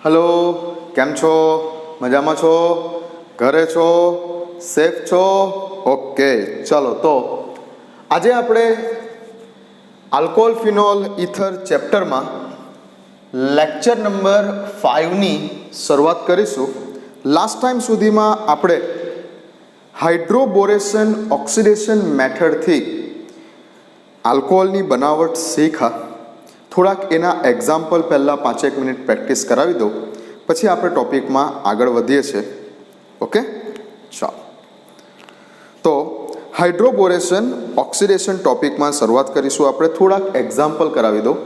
Hello, કેમ છો? મજામાં છો? ઘરે છો? સેફ છો? ઓકે, ચાલો તો આજે આપણે આલ્કોહોલ ફિનોલ ઇથર ચેપ્ટરમાં લેક્ચર નંબર 5ની શરૂઆત કરીશું. લાસ્ટ ટાઈમ સુધીમાં આપણે હાઇડ્રોબોરેશન ઓક્સિડેશન મેથડથી આલ્કોહોલની બનાવટ શીખા. થોડાક એના એક્ઝામ્પલ પહેલાં 5-1 મિનિટ પ્રેક્ટિસ કરાવી દઉં, પછી આપણે ટોપિકમાં આગળ વધીએ છીએ. ઓકે, ચાલો તો હાઇડ્રોબોરેશન ઓક્સિડેશન ટોપિકમાં શરૂઆત કરીશું. આપણે થોડાક એક્ઝામ્પલ કરાવી દઉં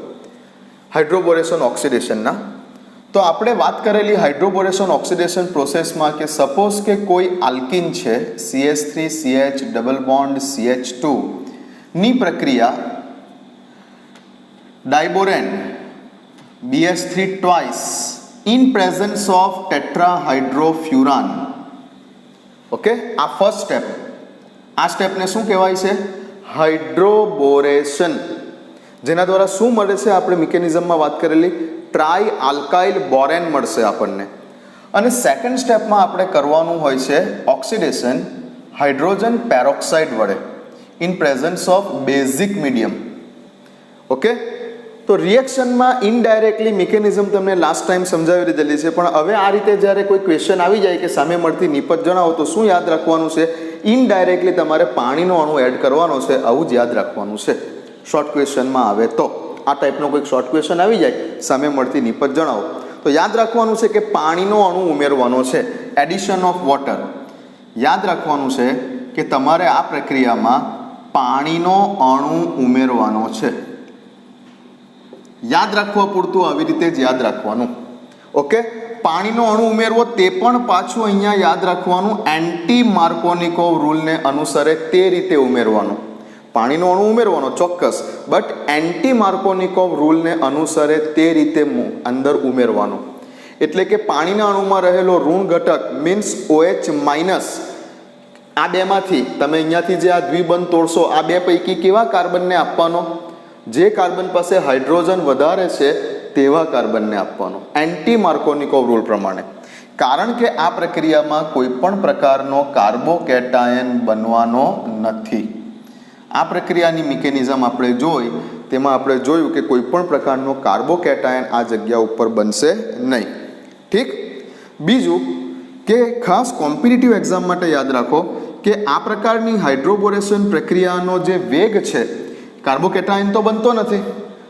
હાઇડ્રોબોરેશન ઓક્સિડેશનના. તો આપણે વાત કરેલી હાઇડ્રોબોરેશન ઓક્સિડેશન પ્રોસેસમાં કે સપોઝ કે કોઈ આલ્કિન છે CH3CH ડબલ બોન્ડ CH2 ની પ્રક્રિયા diborane BH3 twice in presence of tetrahydrofuran. Okay, આ ફર્સ્ટ સ્ટેપ. આ સ્ટેપને શું કહેવાય છે? હાઇડ્રોબોરેશન. જેના દ્વારા શું મળે છે? આપણે મિકેનિઝમમાં વાત કરેલી ટ્રાય આલ્કાઇલ બોરેન મળશે આપણને. અને સેકન્ડ સ્ટેપમાં આપણે કરવાનું હોય છે ઓક્સિડેશન હાઇડ્રોજન પેરોક્સાઇડ વડે in presence of basic medium. Okay, તો રિએક્શનમાં ઇનડાયરેક્ટલી મિકેનિઝમ તમને લાસ્ટ ટાઈમ સમજાવી દીધેલી છે, પણ હવે આ રીતે જ્યારે કોઈ ક્વેશ્ચન આવી જાય કે સામે મળતી નિપજ જણાવો, તો શું યાદ રાખવાનું છે? ઇનડાયરેક્ટલી તમારે પાણીનો અણુ એડ કરવાનો છે, આવું જ યાદ રાખવાનું છે. શોર્ટ ક્વેશ્ચનમાં આવે તો આ ટાઈપનો કોઈક શોર્ટ ક્વેશ્ચન આવી જાય, સામે મળતી નિપજ જણાવો, તો યાદ રાખવાનું છે કે પાણીનો અણુ ઉમેરવાનો છે, એડિશન ઓફ વોટર. યાદ રાખવાનું છે કે તમારે આ પ્રક્રિયામાં પાણીનો અણુ ઉમેરવાનો છે. યાદ રાખવા પૂરતું આવી રીતે જ યાદ રાખવાનું. ઓકે, પાણીનો અણુ ઉમેરવો તે પણ પાછું અહીંયા યાદ રાખવાનું એન્ટી માર્કોનિકોવ રૂલને અનુસરે તે રીતે ઉમેરવાનું. પાણીનો અણુ ઉમેરવાનો ચોક્કસ, બટ એન્ટી માર્કોનિકોવ રૂલને અનુસરે તે રીતે અંદર ઉમેરવાનો. એટલે કે પાણીના અણુમાં રહેલો ઋણ ઘટક મીન્સ OH માઇનસ, આ બેમાંથી તમે અહીંયાથી જે આ દ્વિબંધ તોડશો, આ બે પૈકી કેવા કાર્બનને આપવાનો? જે કાર્બન પાસે હાઇડ્રોજન વધારે છે તેવા કાર્બનને આપવાનો એન્ટી માર્કોનિકોવ રૂલ પ્રમાણે. કારણ કે આ પ્રક્રિયામાં કોઈ પણ પ્રકારનો કાર્બોકેટાયન બનવાનો નથી. આ પ્રક્રિયાની મિકેનિઝમ આપણે જોઈ, તેમાં આપણે જોયું કે કોઈ પણ પ્રકારનો કાર્બોકેટાયન આ જગ્યા ઉપર બનશે નહીં. ઠીક. બીજું કે ખાસ કોમ્પિટિટિવ એક્ઝામ માટે યાદ રાખો કે આ પ્રકારની હાઇડ્રોબોરેશન પ્રક્રિયાનો જે વેગ છે, કાર્બોકેટાયન તો બનતો નથી,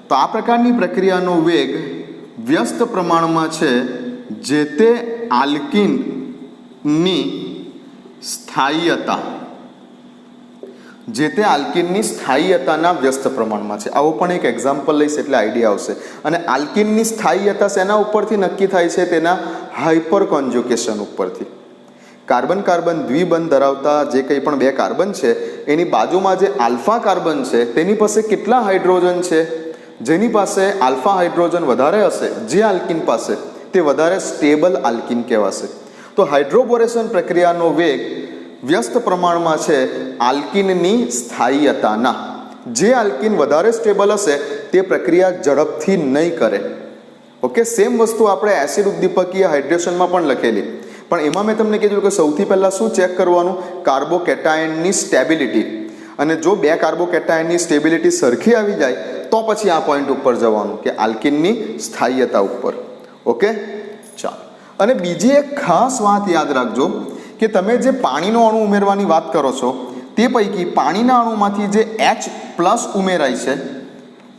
તો આ પ્રકારની પ્રક્રિયાનો વેગ વ્યસ્ત પ્રમાણમાં છે જે તે આલ્કિનની સ્થાયીયતા, જે તે આલ્કિનની સ્થાયીયતાના વ્યસ્ત પ્રમાણમાં છે. આવો પણ એક એક્ઝામ્પલ લઈશ એટલે આઈડિયા આવશે. અને આલ્કિનની સ્થાયીયતા શેના ઉપરથી નક્કી થાય છે? તેના હાઇપર કોન્જ્યુગેશન ઉપરથી. કાર્બન કાર્બન દ્વિબંધ ધરાવતા જે કંઈ પણ બે કાર્બન છે, એની બાજુમાં જે આલ્ફા કાર્બન છે તેની પાસે કેટલા હાઇડ્રોજન છે? જેની પાસે આલ્ફા હાઇડ્રોજન વધારે હશે, જે આલ્કિન પાસે, તે વધારે સ્ટેબલ આલ્કિન કહેવાશે. તો હાઇડ્રોબોરેશન પ્રક્રિયાનો વેગ વ્યસ્ત પ્રમાણમાં છે આલ્કિનની સ્થાયીયતાના. જે આલ્કિન વધારે સ્ટેબલ હશે તે પ્રક્રિયા ઝડપથી નહીં કરે. ઓકે, સેમ વસ્તુ આપણે એસિડ ઉદ્દીપકીય હાઇડ્રેશનમાં પણ લખેલી, પણ એમાં મેં તમને કીધું કે સૌથી પહેલાં શું ચેક કરવાનું? કાર્બોકેટાયનની સ્ટેબિલિટી. અને જો બે કાર્બોકેટાયનની સ્ટેબિલિટી સરખી આવી જાય તો પછી આ પોઈન્ટ ઉપર જવાનું કે આલ્કિનની સ્થાયીયતા ઉપર. ઓકે, ચાલો. અને બીજી એક ખાસ વાત યાદ રાખજો કે તમે જે પાણીનો અણુ ઉમેરવાની વાત કરો છો તે પૈકી પાણીના અણુમાંથી જે H+ ઉમેરાય છે,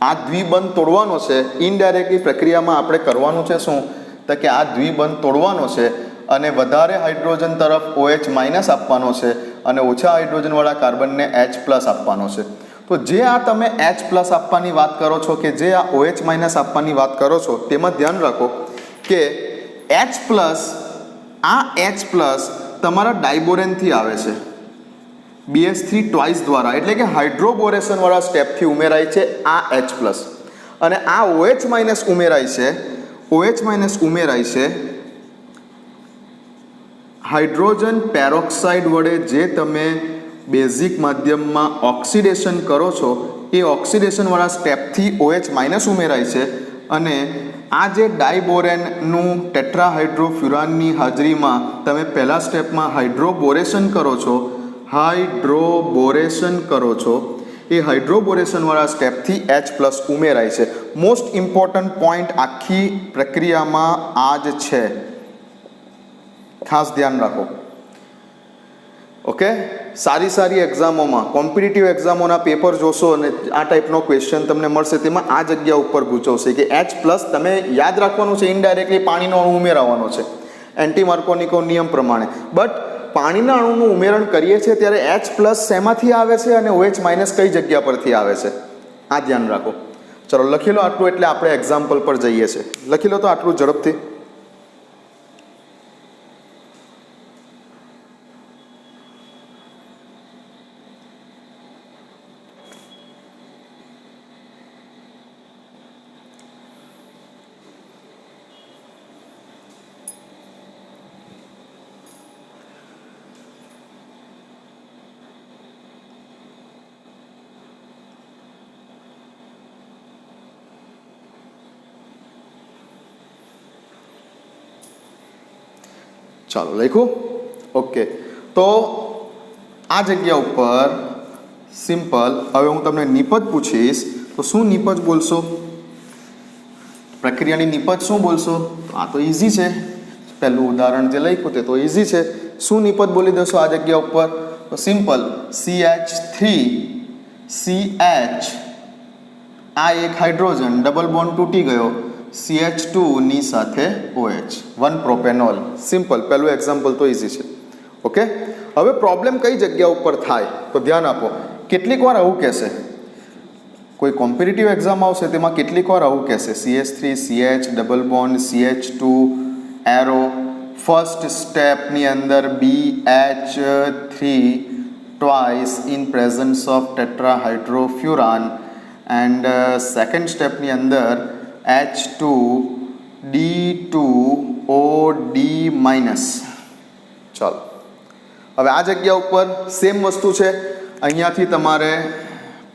આ દ્વિબંધ તોડવાનો છે. ઇનડાયરેક્ટલી પ્રક્રિયામાં આપણે કરવાનું છે શું? તો કે આ દ્વિબંધ તોડવાનો છે અને વધારે હાઇડ્રોજન તરફ OH માઇનસ આપવાનો છે અને ઓછા હાઇડ્રોજનવાળા કાર્બનને H+ આપવાનો છે. તો જે આ તમે H+ આપવાની વાત કરો છો, કે જે આ OH માઇનસ આપવાની વાત કરો છો, તેમાં ધ્યાન રાખો કે H+, આ H+ તમારા ડાયબોરેનથી આવે છે BH3 ટ્વાઇસ દ્વારા, એટલે કે હાઇડ્રોબોરેશન વાળા સ્ટેપથી ઉમેરાય છે આ H+. અને આ OH માઇનસ ઉમેરાય છે, OH માઇનસ ઉમેરાય છે હાઇડ્રોજન પેરોક્સાઇડ વડે. જે તમે બેઝિક માધ્યમમાં ઓક્સિડેશન કરો છો એ ઓક્સિડેશનવાળા સ્ટેપથી OH માઇનસ ઉમેરાય છે અને આ જે ડાયબોરેનનું ટેટ્રાહાઇડ્રોફ્યુરાનની હાજરીમાં તમે પહેલા સ્ટેપમાં હાઇડ્રોબોરેશન કરો છો, એ હાઇડ્રોબોરેશનવાળા સ્ટેપથી H+ ઉમેરાય છે. મોસ્ટ ઇમ્પોર્ટન્ટ પોઈન્ટ આખી પ્રક્રિયામાં આ જ છે, ખાસ ધ્યાન રાખો. ઓકે, સારી એક્ઝામોમાં, કોમ્પિટિટિવ એક્ઝામોના પેપર જોશો અને આ ટાઈપનો ક્વેશ્ચન તમને મળશે, તેમાં આ જગ્યા ઉપર ગૂંચવશે કે H+ તમે યાદ રાખવાનું છે, ઇનડાયરેક્ટલી પાણીનો અણુ ઉમેરવાનો છે એન્ટી માર્કોનિકો નિયમ પ્રમાણે. બટ પાણીના અણુનું ઉમેરણ કરીએ છીએ ત્યારે H+ શેમાંથી આવે છે અને OH- કઈ જગ્યા પરથી આવે છે, આ ધ્યાન રાખો. ચલો લખી લો આટલું, એટલે આપણે એક્ઝામ્પલ પર જઈએ છીએ. લખી લો તો આટલું ઝડપથી. ચાલો લખ્યું? ઓકે, તો આ જગ્યા ઉપર સિમ્પલ. હવે હું તમને નિપજ પૂછીશ તો શું નિપજ બોલશો? પ્રક્રિયાની નિપજ શું બોલશો? આ તો ઇઝી છે, પહેલું ઉદાહરણ જે લખ્યું તે તો ઇઝી છે. શું નિપજ બોલી દેશો આ જગ્યા ઉપર? તો સિમ્પલ CH3CH, આ એક હાઇડ્રોજન ડબલ બોન્ડ તૂટી ગયો, CH2 ની સાથે OH, 1 પ્રોપેનોલ. સિમ્પલ, પહેલું એક્ઝામ્પલ તો ઇઝી છે. ઓકે, હવે પ્રોબ્લેમ કઈ જગ્યા ઉપર થાય તો ધ્યાન આપો. કેટલીક વાર આવું કહેશે, કોઈ કોમ્પિટિટિવ એક્ઝામ આવશે તેમાં કેટલીક વાર આવું કહેશે, CH3CH double bond CH2 arrow, first સ્ટેપની અંદર BH3 twice in presence of tetrahydrofuran, and second સ્ટેપની અંદર H2D2OD-. ચાલો, હવે આ જગ્યા ઉપર સેમ વસ્તુ છે. અહીંયાથી તમારે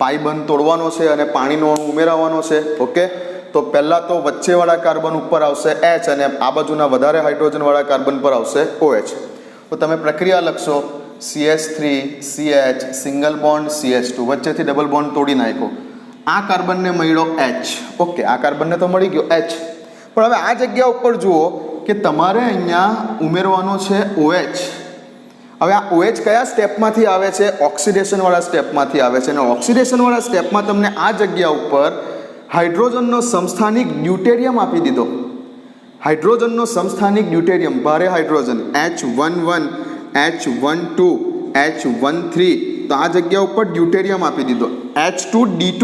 પાઇબંધ તોડવાનો છે અને પાણીનો અણુ ઉમેરવાનો છે. ઓકે, તો પહેલાં તો વચ્ચેવાળા કાર્બન ઉપર આવશે H અને આ બાજુના વધારે હાઇડ્રોજનવાળા કાર્બન પર આવશે OH. તો તમે પ્રક્રિયા લખશો, CH3CH સિંગલ બોન્ડ CH2, વચ્ચેથી ડબલ બોન્ડ તોડી નાખ્યો, આ કાર્બનને મળ્યો H. ઓકે, આ કાર્બનને તો મળી ગયો H, પણ હવે આ જગ્યા ઉપર જુઓ કે તમારે અહીંયા ઉમેરવાનો છે OH. હવે આ OH કયા સ્ટેપમાંથી આવે છે? ઓક્સિડેશનવાળા સ્ટેપમાંથી આવે છે. અને ઓક્સિડેશનવાળા સ્ટેપમાં તમને આ જગ્યા ઉપર હાઇડ્રોજનનો સમસ્થાનિક ડ્યુટેરિયમ આપી દીધો. હાઇડ્રોજનનો સમસ્થાનિક ડ્યુટેરિયમ, ભારે હાઇડ્રોજન H11, H12, H13, તો આ જગ્યા ઉપર ડ્યુટેરિયમ આપી દીધો H2D2.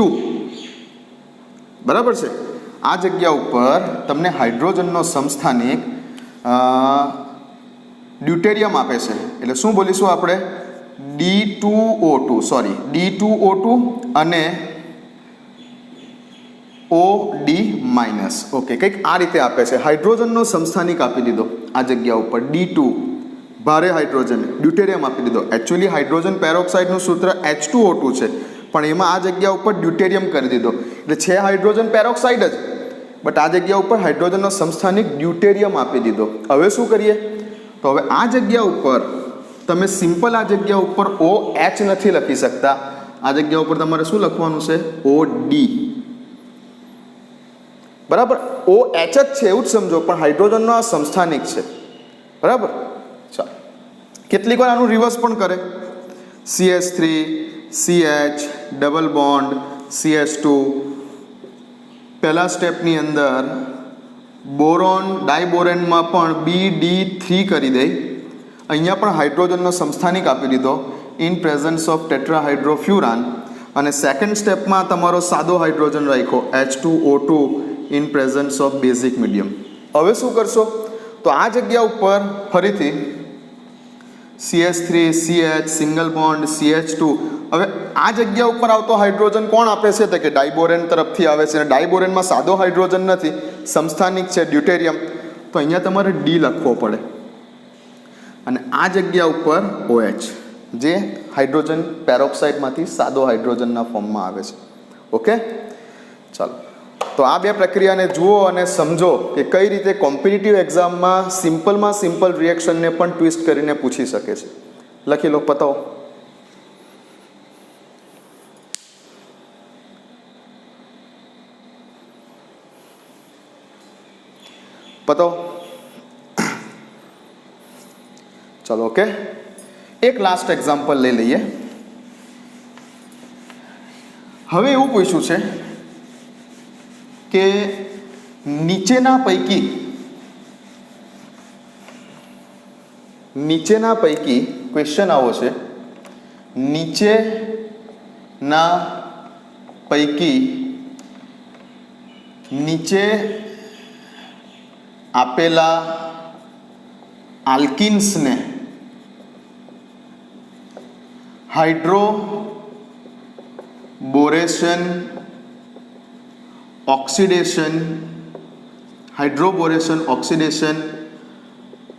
બરાબર છે? આ જગ્યા ઉપર તમને હાઇડ્રોજનનો સમસ્થાનિક ડ્યુટેરિયમ આપે છે. એટલે શું બોલીશું આપણે? D2O2 અને OD-. ઓકે, કંઈક આ રીતે આપે છે. હાઇડ્રોજનનો સમસ્થાનિક આપી દીધો આ જગ્યા ઉપર D2, ભારે હાઇડ્રોજન, ડ્યુટેરિયમ આપી દીધો. એકચ્યુઅલી હાઇડ્રોજન પેરોક્સાઇડનું સૂત્ર H2O2 છે, પણ એમાં આ જગ્યા ઉપર ડ્યુટેરિયમ કરી દીધો. એટલે છે હાઇડ્રોજન પેરોક્સાઇડ જ, બટ આ જગ્યા ઉપર હાઇડ્રોજનનો સમસ્થાનિક ડ્યુટેરિયમ આપી દીધો. હવે શું કરીએ? તો હવે આ જગ્યા ઉપર તમે સિમ્પલ આ જગ્યા ઉપર OH નથી લખી શકતા. આ જગ્યા ઉપર તમારે શું લખવાનું છે? OD. બરાબર, OH જ છે એવું જ સમજો, પણ હાઇડ્રોજનનો આ સમસ્થાનિક છે. બરાબર, ચાલો કેટલીક વાર આનું રિવર્સ પણ કરે. CH3CH ડબલ બોન્ડ CH2, પહેલા સ્ટેપની અંદર બોરોન ડાયબોરેનમાં પણ BD3 કરી દે. અહીંયા પણ હાઇડ્રોજનનો સમસ્થાનિક આપી દીધો ઇન પ્રેઝન્સ ઓફ ટેટ્રાહાઇડ્રોફ્યુરાન, અને સેકન્ડ સ્ટેપમાં તમારો સાદો હાઇડ્રોજન રાખ્યો H2O2 in presence of basic medium. હવે શું કરશો? તો આ જગ્યા ઉપર ફરીથી CH3CH સિંગલ બોન્ડ CH2. હવે આ જગ્યા ઉપર આવતો હાઇડ્રોજન કોણ આપે છે? તો કે ડાયબોરેન તરફથી આવે છે. અને ડાયબોરેનમાં સાદો હાઇડ્રોજન નથી, સમસ્થાનિક છે ડ્યુટેરિયમ. તો અહીંયા તમારે D લખવો પડે. અને આ જગ્યા ઉપર OH, જે હાઇડ્રોજન પેરોક્સાઇડમાંથી સાદો હાઇડ્રોજનના ફોર્મમાં આવે છે. ઓકે, ચાલો તો આ બે પ્રક્રિયાને જુઓ અને સમજો કે કઈ રીતે કોમ્પિટિટિવ એક્ઝામમાં સિમ્પલ રિએક્શનને પણ ટ્વિસ્ટ કરીને પૂછી શકે છે. લખી લો, પતાવો. પતાવો. ચલો, ઓકે. એક લાસ્ટ એક્ઝામ્પલ લઈ લઈએ. હવે એવું પૂછ્યું છે કે નીચેના પૈકી ક્વેશ્ચન આવો છે, નીચેના પૈકી નીચે આપેલા આલ્કિન્સને હાઇડ્રોબોરેશન ઓક્સિડેશન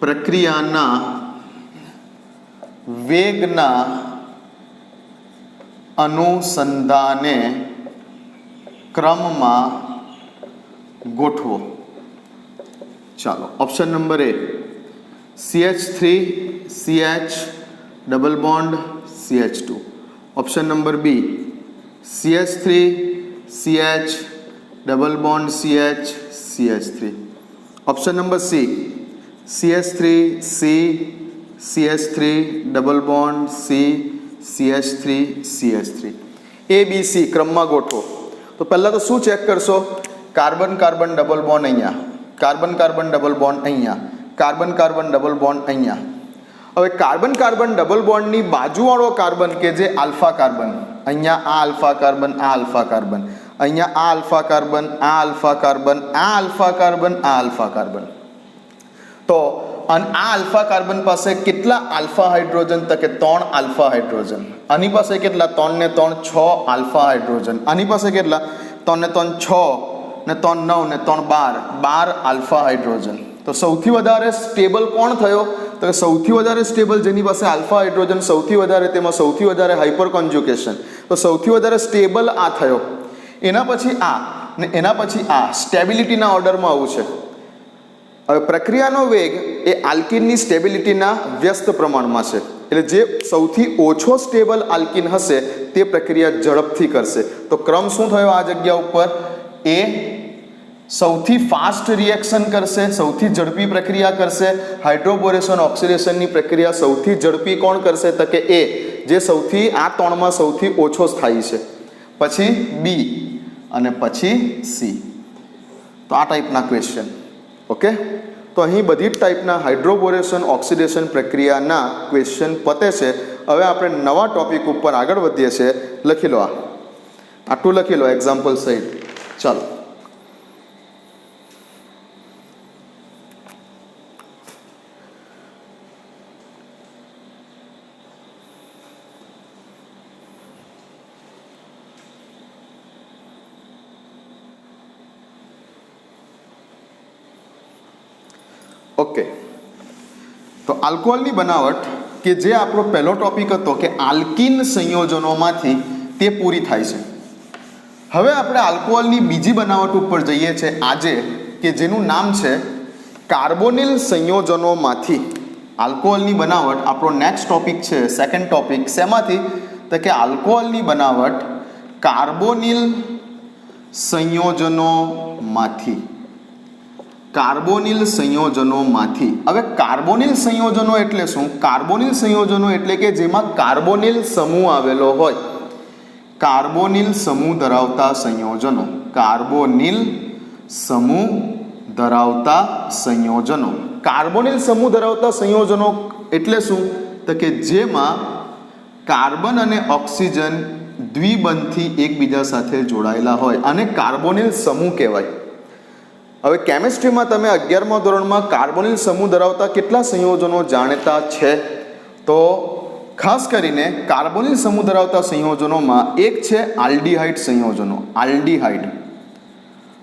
પ્રક્રિયાના વેગના અનુસંધાને ક્રમમાં ગોઠવો. ચાલો, option number A CH3 CH double bond CH2. Option number B CH3 CH double bond CH CH3. Option number C CH3 C CH3 double bond C CH3 CH3. ABC ક્રમમાં ગોઠવો. તો પહેલાં તો શું ચેક કરશો? કાર્બન કાર્બન ડબલ બોન્ડ અહીંયા, carbon carbon double bond અહીંયા, carbon carbon double bond અહીંયા. હવે કાર્બન કાર્બન ડબલ બોન્ડની બાજુવાળો કાર્બન કે જે આલ્ફા કાર્બન, અહીંયા આ આલ્ફા કાર્બન, આ આલ્ફા કાર્બન, અહીંયા આ આલ્ફા કાર્બન, આ આલ્ફા કાર્બન, આ આલ્ફા કાર્બન, આ આલ્ફા કાર્બન. તો અને આ આલ્ફા કાર્બન પાસે કેટલા આલ્ફા હાઇડ્રોજન? તો કે 3 આલ્ફા હાઇડ્રોજન. આની પાસે કેટલા? 3 ને 3 6 આલ્ફા હાઇડ્રોજન. આની પાસે કેટલા? 3 ને 3 6 ને 3 9 ને 3 12 આલ્ફા હાઇડ્રોજન. તો સૌથી વધારે સ્ટેબલ કોણ થયો? તો કે સૌથી વધારે સ્ટેબલ જેની પાસે આલ્ફા હાઇડ્રોજન સૌથી વધારે, તેમાં સૌથી વધારે હાઇપર કોન્જ્યુગેશન. તો સૌથી વધારે સ્ટેબલ આ થયો. એના પછી આ ને એના પછી આ સ્ટેબિલિટીના ઓર્ડરમાં આવું છે. હવે પ્રક્રિયાનો વેગ એ આલ્કિનની સ્ટેબિલિટીના વ્યસ્ત પ્રમાણમાં છે. એટલે જે સૌથી ઓછો સ્ટેબલ આલ્કિન હશે તે પ્રક્રિયા ઝડપથી કરશે. તો ક્રમ શું થયો આ જગ્યા ઉપર? એ સૌથી ફાસ્ટ રિએક્શન કરશે, સૌથી ઝડપી પ્રક્રિયા કરશે. હાઇડ્રોબોરેશન ઓક્સિડેશનની પ્રક્રિયા સૌથી ઝડપી કોણ કરશે? તો કે એ, જે સૌથી આ ત્રણમાં સૌથી ઓછો સ્થાયી છે. પછી બી અને પછી સી. તો આ ટાઈપના ક્વેશ્ચન. ઓકે, તો અહીં બધી જ ટાઈપના હાઇડ્રોબોરેશન ઓક્સિડેશન પ્રક્રિયાના ક્વેશ્ચન પતે છે. હવે આપણે નવા ટોપિક ઉપર આગળ વધીએ છીએ. લખી લો, આટલું લખી લો એક્ઝામ્પલ સહિત. ચાલો, ઓકે. તો આલ્કોહોલની બનાવટ કે જે આપણો પહેલો ટોપિક હતો કે આલ્કિન સંયોજનોમાંથી તે પૂરી થાય છે. હવે આપણે આલ્કોહોલની બીજી બનાવટ ઉપર જઈએ છીએ આજે, કે જેનું નામ છે કાર્બોનિલ સંયોજનોમાંથી. આલ્કોહોલની બનાવટ આપણો નેક્સ્ટ ટોપિક છે, સેકન્ડ ટોપિક. શેમાંથી? તો કે આલ્કોહોલની બનાવટ કાર્બોનિલ સંયોજનોમાંથી. કાર્બોનિલ સંયોજનોમાંથી. હવે કાર્બોનિલ સંયોજનો એટલે શું? કાર્બોનિલ સંયોજનો એટલે કે જેમાં કાર્બોનિલ સમૂહ આવેલો હોય. કાર્બોનિલ સમૂહ ધરાવતા સંયોજનો. કાર્બોનિલ સમૂહ ધરાવતા સંયોજનો. કાર્બોનિલ સમૂહ ધરાવતા સંયોજનો એટલે શું? તો કે જેમાં કાર્બન અને ઓક્સિજન દ્વિબંધથી એકબીજા સાથે જોડાયેલા હોય અને કાર્બોનિલ સમૂહ કહેવાય. હવે કેમિસ્ટ્રીમાં તમે 11મા ધોરણમાં કાર્બોનિલ સમૂહ ધરાવતા કેટલા સંયોજનો જાણીતા છે? તો ખાસ કરીને કાર્બોનિલ સમૂહ ધરાવતા સંયોજનોમાં એક છે આલ્ડીહાઇડ સંયોજનો. આલ્ડીહાઇડ.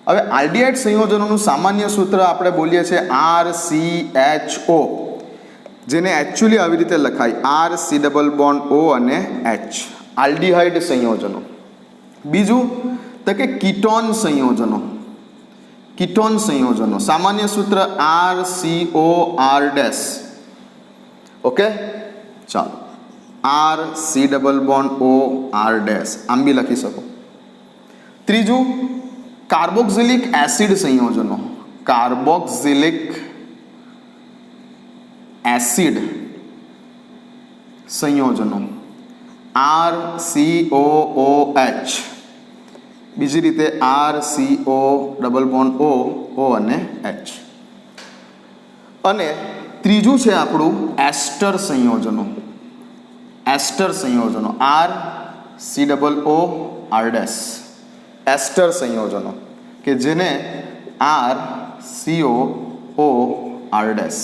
હવે આલ્ડીહાઇડ સંયોજનોનું સામાન્ય સૂત્ર આપણે બોલીએ છીએ RCHO, જેને એકચ્યુઅલી આવી રીતે લખાય RC⋯O અને H. આલ્ડીહાઇડ સંયોજનો. બીજું તો કે કીટોન સંયોજનો. કીટોન સંયોજનો, સામાન્ય સૂત્ર RCOR ડેશ. ઓકે, ચાલો, RC double bond O R dash આમ બી લખી શકો. ત્રીજું કાર્બોક્સિલિક એસિડ સંયોજનો, કાર્બોક્સિલિક એસિડ સંયોજનો RCOOH, બીજી રીતે RCO ડબલ બોન્ડ O અને H. અને ત્રીજું છે આપણું એસ્ટર સંયોજનો, એસ્ટર સંયોજનો RC double O R dash, ester સંયોજનો કે જેને RCOO R ડેશ.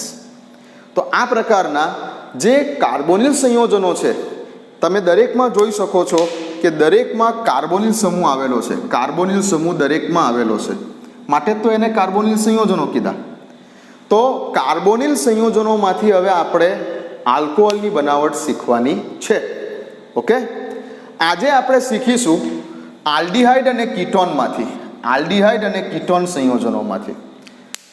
તો આ પ્રકારના જે કાર્બોનિલ સંયોજનો છે તમે દરેકમાં જોઈ શકો છો કે દરેકમાં કાર્બોનિલ સમૂહ આવેલો છે, કાર્બોનિલ સમૂહ દરેકમાં આવેલો છે, માટે તો એને કાર્બોનિલ સંયોજનો કીધા. તો કાર્બોનિલ સંયોજનોમાંથી હવે આપણે આલ્કોહોલની બનાવટ શીખવાની છે. ઓકે, આજે આપણે શીખીશું આલ્ડીહાઇડ અને કીટોનમાંથી, આલ્ડીહાઇડ અને કીટોન સંયોજનોમાંથી.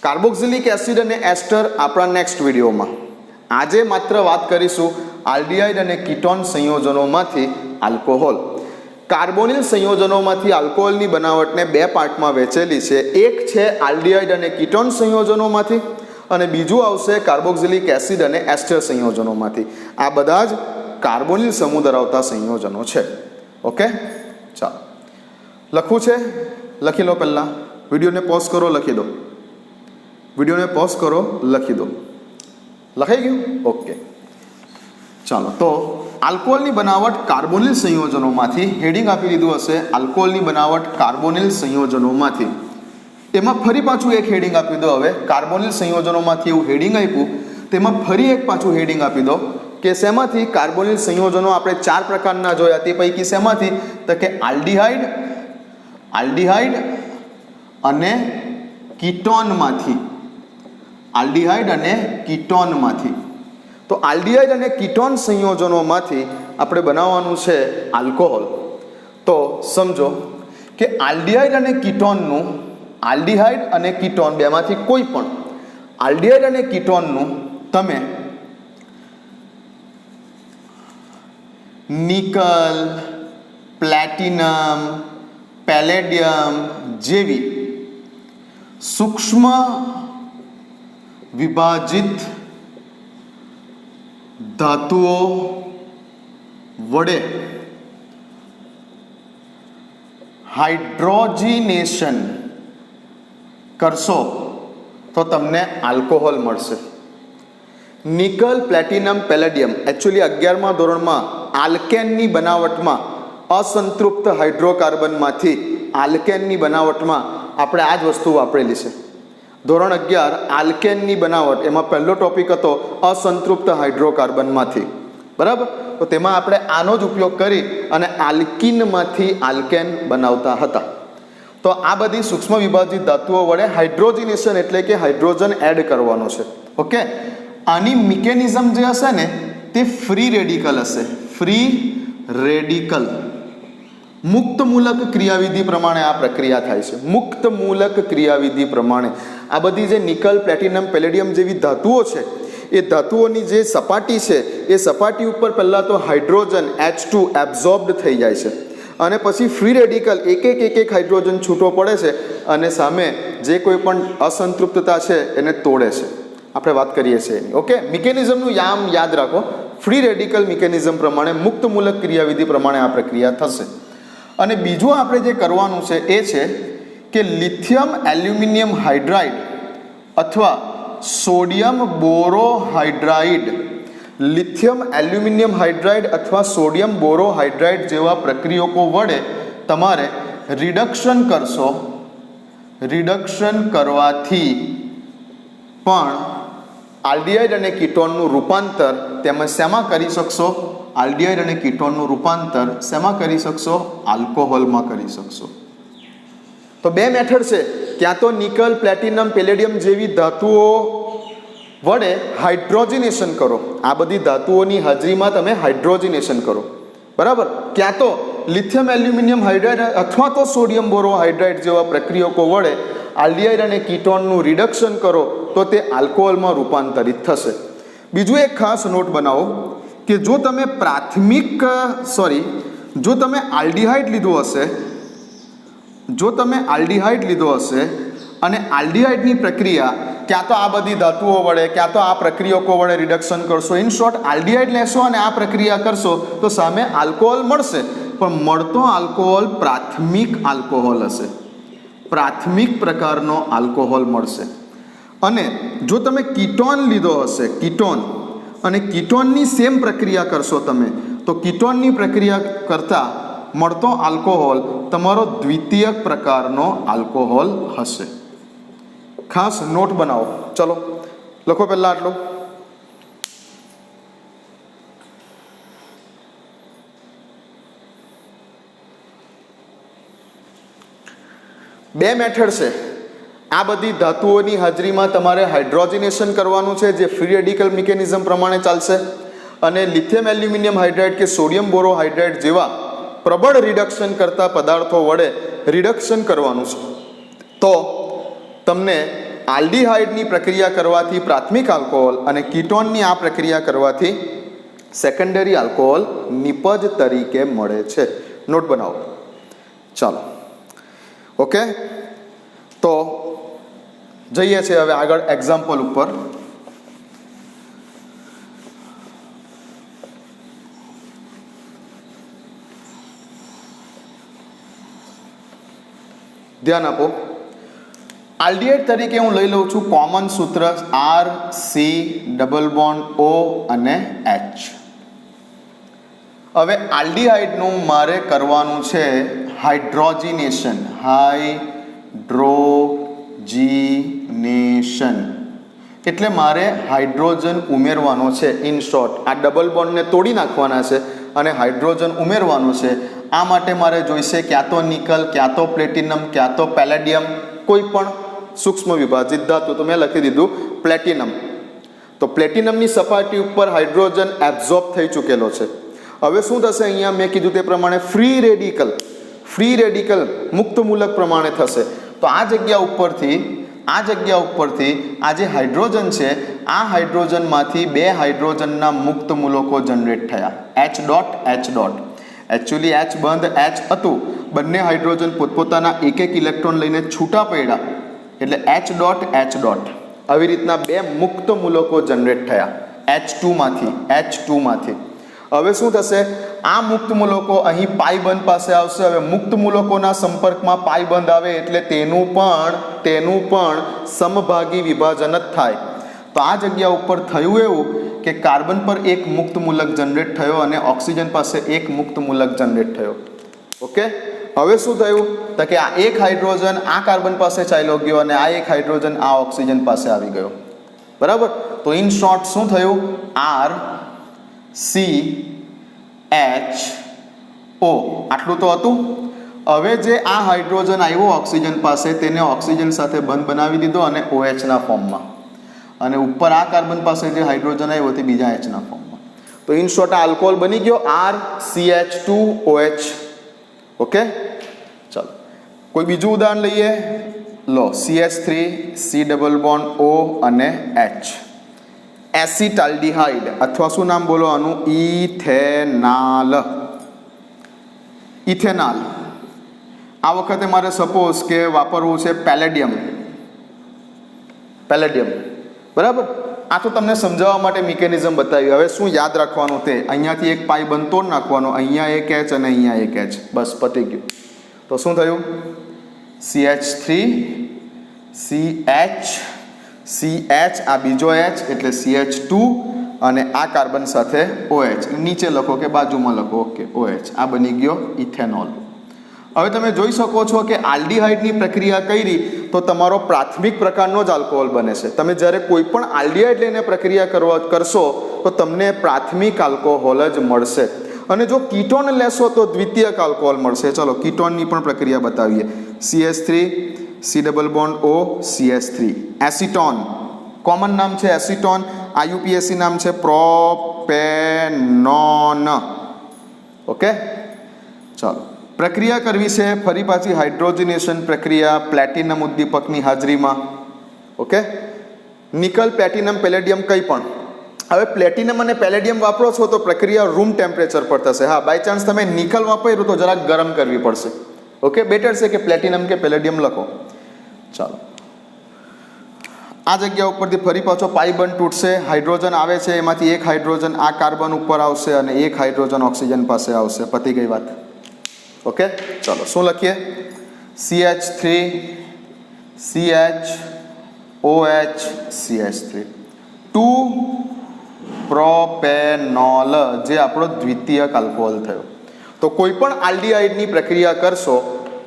કાર્બોક્સિલિક એસિડ અને એસ્ટર આપણા નેક્સ્ટ વિડીયોમાં. આજે માત્ર વાત કરીશું આલ્ડીહાઇડ અને કીટોન સંયોજનોમાંથી આલ્કોહોલ. કાર્બોનિલ સંયોજનોમાંથી આલ્કોહોલની બનાવટને બે પાર્ટમાં વહેંચેલી છે. એક છે આલ્ડીહાઇડ અને કીટોન સંયોજનોમાંથી અને બીજું આવશે કાર્બોક્સિલિક એસિડ અને એસ્ટર સંયોજનોમાંથી. આ બધા જ કાર્બોનિલ સમૂહ ધરાવતા સંયોજનો છે. ઓકે, ચાલો, લખવું છે, લખી લો. પહેલાં વિડીયોને પોઝ કરો, લખી દો. વિડીયોને પોઝ કરો, લખી દો. લખાઈ ગયું? ઓકે, ચાલો. તો આલ્કોહોલની બનાવટ કાર્બોનિલ સંયોજનોમાંથી, હેડિંગ આપી દીધું હશે આલ્કોહોલની બનાવટ કાર્બોનિલ સંયોજનોમાંથી. એમાં ફરી પાછું એક હેડિંગ આપી દો. હવે કાર્બોનિલ સંયોજનોમાંથી એવું હેડિંગ આપ્યું, તેમાં ફરી એક પાછું હેડિંગ આપી દો કે શેમાંથી કાર્બોનિલ સંયોજનો આપણે 4 પ્રકારના જોયા, તે પૈકી શેમાંથી? તો કે આલ્ડીહાઇડ, આલ્ડીહાઇડ અને કીટોનમાંથી, આલ્ડીહાઇડ અને કીટોનમાંથી. તો આલ્ડીહાઇડ અને કીટોન સંયોજનોમાંથી આપણે બનાવવાનું છે આલ્કોહોલ. તો સમજો કે આલ્ડીહાઇડ અને કીટોનનું, આલ્ડીહાઇડ અને કીટોન બેમાંથી કોઈ પણ આલ્ડીહાઇડ અને કીટોનનું તમે નિકલ, પ્લેટિનમ, પેલેડિયમ જેવી સૂક્ષ્મ વિભાજિત ધાતુઓ વડે હાઇડ્રોજીનેશન કરશો તો તમને આલ્કોહોલ મળશે. નિકલ, પ્લેટિનમ, પેલેડિયમ એકચ્યુઅલી 11મા ધોરણમાં આલ્કેનની બનાવટમાં અસંતૃપ્ત હાઇડ્રોકાર્બનમાંથી આલ્કેનની બનાવટમાં આપણે આ જ વસ્તુ વાપરેલી છે. ધોરણ 11 આલ્કેનની બનાવટ, એમાં પહેલો ટોપિક હતો અસંતૃપ્ત હાઇડ્રોકાર્બનમાંથી. બરાબર? તો તેમાં આપણે આનો જ ઉપયોગ કરી અને આલ્કીનમાંથી આલ્કેન બનાવતા હતા. તો આ બધી સૂક્ષ્મ વિભાજિત ધાતુઓ વડે હાઇડ્રોજિનેશન એટલે કે હાઇડ્રોજન એડ કરવાનો છે. ઓકે, આની મિકેનિઝમ જે હશે ને તે ફ્રી રેડિકલ હશે, ફ્રી રેડિકલ. મુક્ત મૂલક ક્રિયાવિધિ પ્રમાણે આ પ્રક્રિયા થાય છે. મુક્ત મૂલક ક્રિયાવિધિ પ્રમાણે આ બધી જે નિકલ, પ્લેટિનમ, પેલેડિયમ જેવી ધાતુઓ છે એ ધાતુઓની જે સપાટી છે એ સપાટી ઉપર પહેલાં તો હાઇડ્રોજન H2 એબ્ઝોર્બ્ડ થઈ જાય છે અને પછી ફ્રી રેડિકલ એક એક હાઇડ્રોજન છૂટો પડે છે અને સામે જે કોઈ પણ અસંતૃપ્તતા છે એને તોડે છે. આપણે વાત કરીએ છીએ એની. ઓકે, મિકેનિઝમનું યાદ રાખો. ફ્રી રેડિકલ મિકેનિઝમ પ્રમાણે, મુક્ત મૂલક ક્રિયાવિધિ પ્રમાણે આ પ્રક્રિયા થશે. અને બીજું આપણે જે કરવાનું છે એ છે કે લિથિયમ એલ્યુમિનિયમ હાઇડ્રાઇડ અથવા sodium borohydride, lithium aluminium hydride અથવા સોડિયમ બોરોહાઇડ્રાઇડ જેવા પ્રક્રિયકો વડે તમારે રિડક્શન કરશો. રિડક્શન કરવાથી પણ આલ્ડીહાઇડ અને કીટોનનું રૂપાંતર તેમજ શેમાં કરી શકશો? આલ્ડીહાઇડ અને કીટોનનું રૂપાંતર શેમાં કરી શકશો? આલ્કોહોલમાં કરી શકશો. તો બે મેથડ છે, ક્યાં તો નિકલ, પ્લેટિનમ, પેલેડિયમ જેવી ધાતુઓ વડે હાઇડ્રોજિનેશન કરો. આ બધી ધાતુઓની હાજરીમાં તમે હાઇડ્રોજિનેશન કરો. બરાબર? ક્યાં તો લિથિયમ એલ્યુમિનિયમ હાઇડ્રાઇડ અથવા તો સોડિયમ બોરોહાઇડ્રાઇડ જેવા પ્રક્રિયકો વડે આલ્ડીહાઇડ અને કીટોનનું રિડક્શન કરો તો તે આલ્કોહોલમાં રૂપાંતરિત થશે. બીજું એક ખાસ નોટ બનાવો કે જો તમે આલ્ડીહાઇડ લીધો હશે અને આલ્ડીહાઇડની પ્રક્રિયા ક્યાં તો આ બધી ધાતુઓ વડે ક્યાં તો આ પ્રક્રિયકો વડે રિડક્શન કરશો, ઇન શોર્ટ આલ્ડીહાઇડ લેશો અને આ પ્રક્રિયા કરશો તો સામે આલ્કોહોલ મળશે, પણ મળતો આલ્કોહોલ પ્રાથમિક આલ્કોહોલ હશે, પ્રાથમિક પ્રકારનો આલ્કોહોલ મળશે. અને જો તમે કીટોન લીધો હશે, કીટોન, અને કીટોનની સેમ પ્રક્રિયા કરશો તમે, તો કીટોનની પ્રક્રિયા કરતાં મળતો આલ્કોહોલ તમારો દ્વિતીયક પ્રકારનો આલ્કોહોલ હશે. ખાસ નોટ બનાવો. ચલો લખો પહેલાં આટલું. બે મેથડ છે. આ બધી ધાતુઓની હાજરીમાં તમારે હાઇડ્રોજનેશન કરવાનું છે, જે ફ્રી રેડિકલ મિકેનિઝમ પ્રમાણે ચાલશે, અને લિથિયમ એલ્યુમિનિયમ હાઇડ્રાઇડ કે સોડિયમ બોરોહાઇડ્રાઇડ જેવા પ્રબળ રિડક્શન કરતા પદાર્થો વડે રિડક્શન કરવાનું છે. તો તમને આલ્ડીહાઇડની પ્રક્રિયા કરવાથી પ્રાથમિક આલ્કોહોલ અને કીટોનની આ પ્રક્રિયા કરવાથી સેકન્ડરી આલ્કોહોલ નિપજ તરીકે મળે છે. નોટ બનાવો. ચાલો, ઓકે. તો જઈએ છીએ હવે આગળ એક્ઝામ્પલ ઉપર. ધ્યાન આપો. આલ્ડીહાઇડ તરીકે હું લઈ લઉં છું કોમન સૂત્ર RC≡O અને H. હવે આલ્ડીહાઇડનું મારે કરવાનું છે હાઇડ્રોજનેશન, હાઇડ્રોજનેશન એટલે મારે હાઇડ્રોજન ઉમેરવાનો છે. ઇન શોર્ટ આ ડબલ બોન્ડને તોડી નાખવાના છે અને હાઇડ્રોજન ઉમેરવાનું છે. આ માટે મારે જોઈશે ક્યાં તો નિકલ, ક્યાં તો પ્લેટિનમ, ક્યાં તો પેલેડિયમ, કોઈ પણ સૂક્ષ્મ વિભાજિત ધાતુ. તો મેં લખી દીધું પ્લેટિનમ. તો પ્લેટિનમની સપાટી ઉપર હાઇડ્રોજન એબ્ઝોર્બ થઈ ચૂકેલો છે. હવે શું થશે? અહીંયા મેં કીધું તે પ્રમાણે ફ્રી રેડિકલ મુક્ત મૂલક પ્રમાણે થશે. તો આ જગ્યા ઉપરથી આ જે હાઇડ્રોજન છે, આ હાઇડ્રોજનમાંથી બે હાઇડ્રોજનના મુક્ત મૂલકો જનરેટ થયા. H ડોટ એકચ્યુઅલી H બંધ H હતું, બંને હાઇડ્રોજન પોતપોતાના એક ઇલેક્ટ્રોન લઈને છૂટા પડ્યા એટલે H ડોટ આવી રીતના બે મુક્ત મૂલકો જનરેટ થયા H2માંથી. હવે શું થશે? આ મુક્ત મૂલકો અહીં પાઈ બંધ પાસે આવશે. હવે મુક્ત મૂલકોના સંપર્કમાં પાઈ બંધ આવે એટલે તેનું પણ સમભાગી વિભાજન જ થાય. તો આ જગ્યા ઉપર થયું એવું કે કાર્બન પર એક મુક્ત મૂલક જનરેટ થયો અને ઓક્સિજન પાસે એક મુક્ત મૂલક જનરેટ થયો. ઓકે. હવે શું થયું? તો કે આ એક હાઇડ્રોજન આ કાર્બન પાસે ચાલ્યો ગયો અને આ એક હાઇડ્રોજન આ ઓક્સિજન પાસે આવી ગયો. બરાબર. તો ઇન શોર્ટ શું થયું? RCHO આટલું તો હતું. હવે જે આ હાઇડ્રોજન આવ્યો ઓક્સિજન પાસે, તેને ઓક્સિજન સાથે બંધ બનાવી દીધો અને OH ના ફોર્મમાં, અને ઉપર આ કાર્બન પાસે જે હાઇડ્રોજન આવ્યો તે બીજા H ના ફોર્મમાં. તો ઇન શોર્ટ આ આલ્કોહોલ બની ગયો RCH2OH. ઓકે. ચાલો કોઈ બીજું ઉદાહરણ લઈએ. લો CH3C≡O અને H. એસિટાલ્ડીહાઇડ અથવા શું નામ બોલો આનું? ઇથેનાલ. આ વખતે મારે સપોઝ કે વાપરવું છે પેલેડિયમ. બરાબર. આ તો તમને સમજાવવા માટે મિકેનિઝમ બતાવી. હવે શું યાદ રાખવાનું તે? અહીંયાથી એક પાઈ બંધ તોડ નાખવાનો, અહીંયા એક H અને અહીંયા એક H, બસ પતી ગયું. તો શું થયું? CH આ બીજો H એટલે CH2 અને આ કાર્બન સાથે OH. નીચે લખો કે બાજુમાં લખો, ઓકે, OH. આ બની ગયો ઇથેનોલ. હવે તમે જોઈ શકો છો કે આલ્ડીહાઇડની પ્રક્રિયા કરી તો તમારો પ્રાથમિક પ્રકારનો જ આલ્કોહોલ બને છે. તમે જ્યારે કોઈ પણ આલ્ડીહાઇડ લઈને પ્રક્રિયા કરશો તો તમને પ્રાથમિક આલ્કોહોલ જ મળશે, અને જો કીટોન લેશો તો દ્વિતીયક આલ્કોહોલ મળશે. ચલો કીટોનની પણ પ્રક્રિયા બતાવીએ. CH3C≡O CH3. એસિટોન કોમન નામ છે એસિટોન. IUPAC નામ છે પ્રોપેનોન. ઓકે. ચાલો પ્રક્રિયા કરવી છે ફરી પાછી હાઇડ્રોજનેશન પ્રક્રિયા પ્લેટિનમ ઉદ્દીપકની હાજરીમાં. ઓકે, નિકલ, પ્લેટિનમ, પેલેડિયમ કંઈ પણ. હવે પ્લેટિનમ અને પેલેડિયમ વાપરો છો તો પ્રક્રિયા રૂમ ટેમ્પરેચર પર થશે. હા, બાય ચાન્સ તમે નિકલ વાપર્યું તો જરાક ગરમ કરવી પડશે. ઓકે, બેટર છે કે પ્લેટિનમ કે પેલેડિયમ લખો. ચાલો, આ જગ્યા ઉપરથી ફરી પાછો પાઈ બંધ તૂટશે. હાઇડ્રોજન આવે છે, એમાંથી એક હાઇડ્રોજન આ કાર્બન ઉપર આવશે અને એક હાઇડ્રોજન ઓક્સિજન પાસે આવશે. પતી ગઈ વાત. ઓકે, ચાલો શું લખીએ? CH3 CH OH CH3 2 propanol, જે આપણો દ્વિતીયક આલ્કોહોલ થયો. તો કોઈ પણ આલ્ડીહાઇડની પ્રક્રિયા કરશો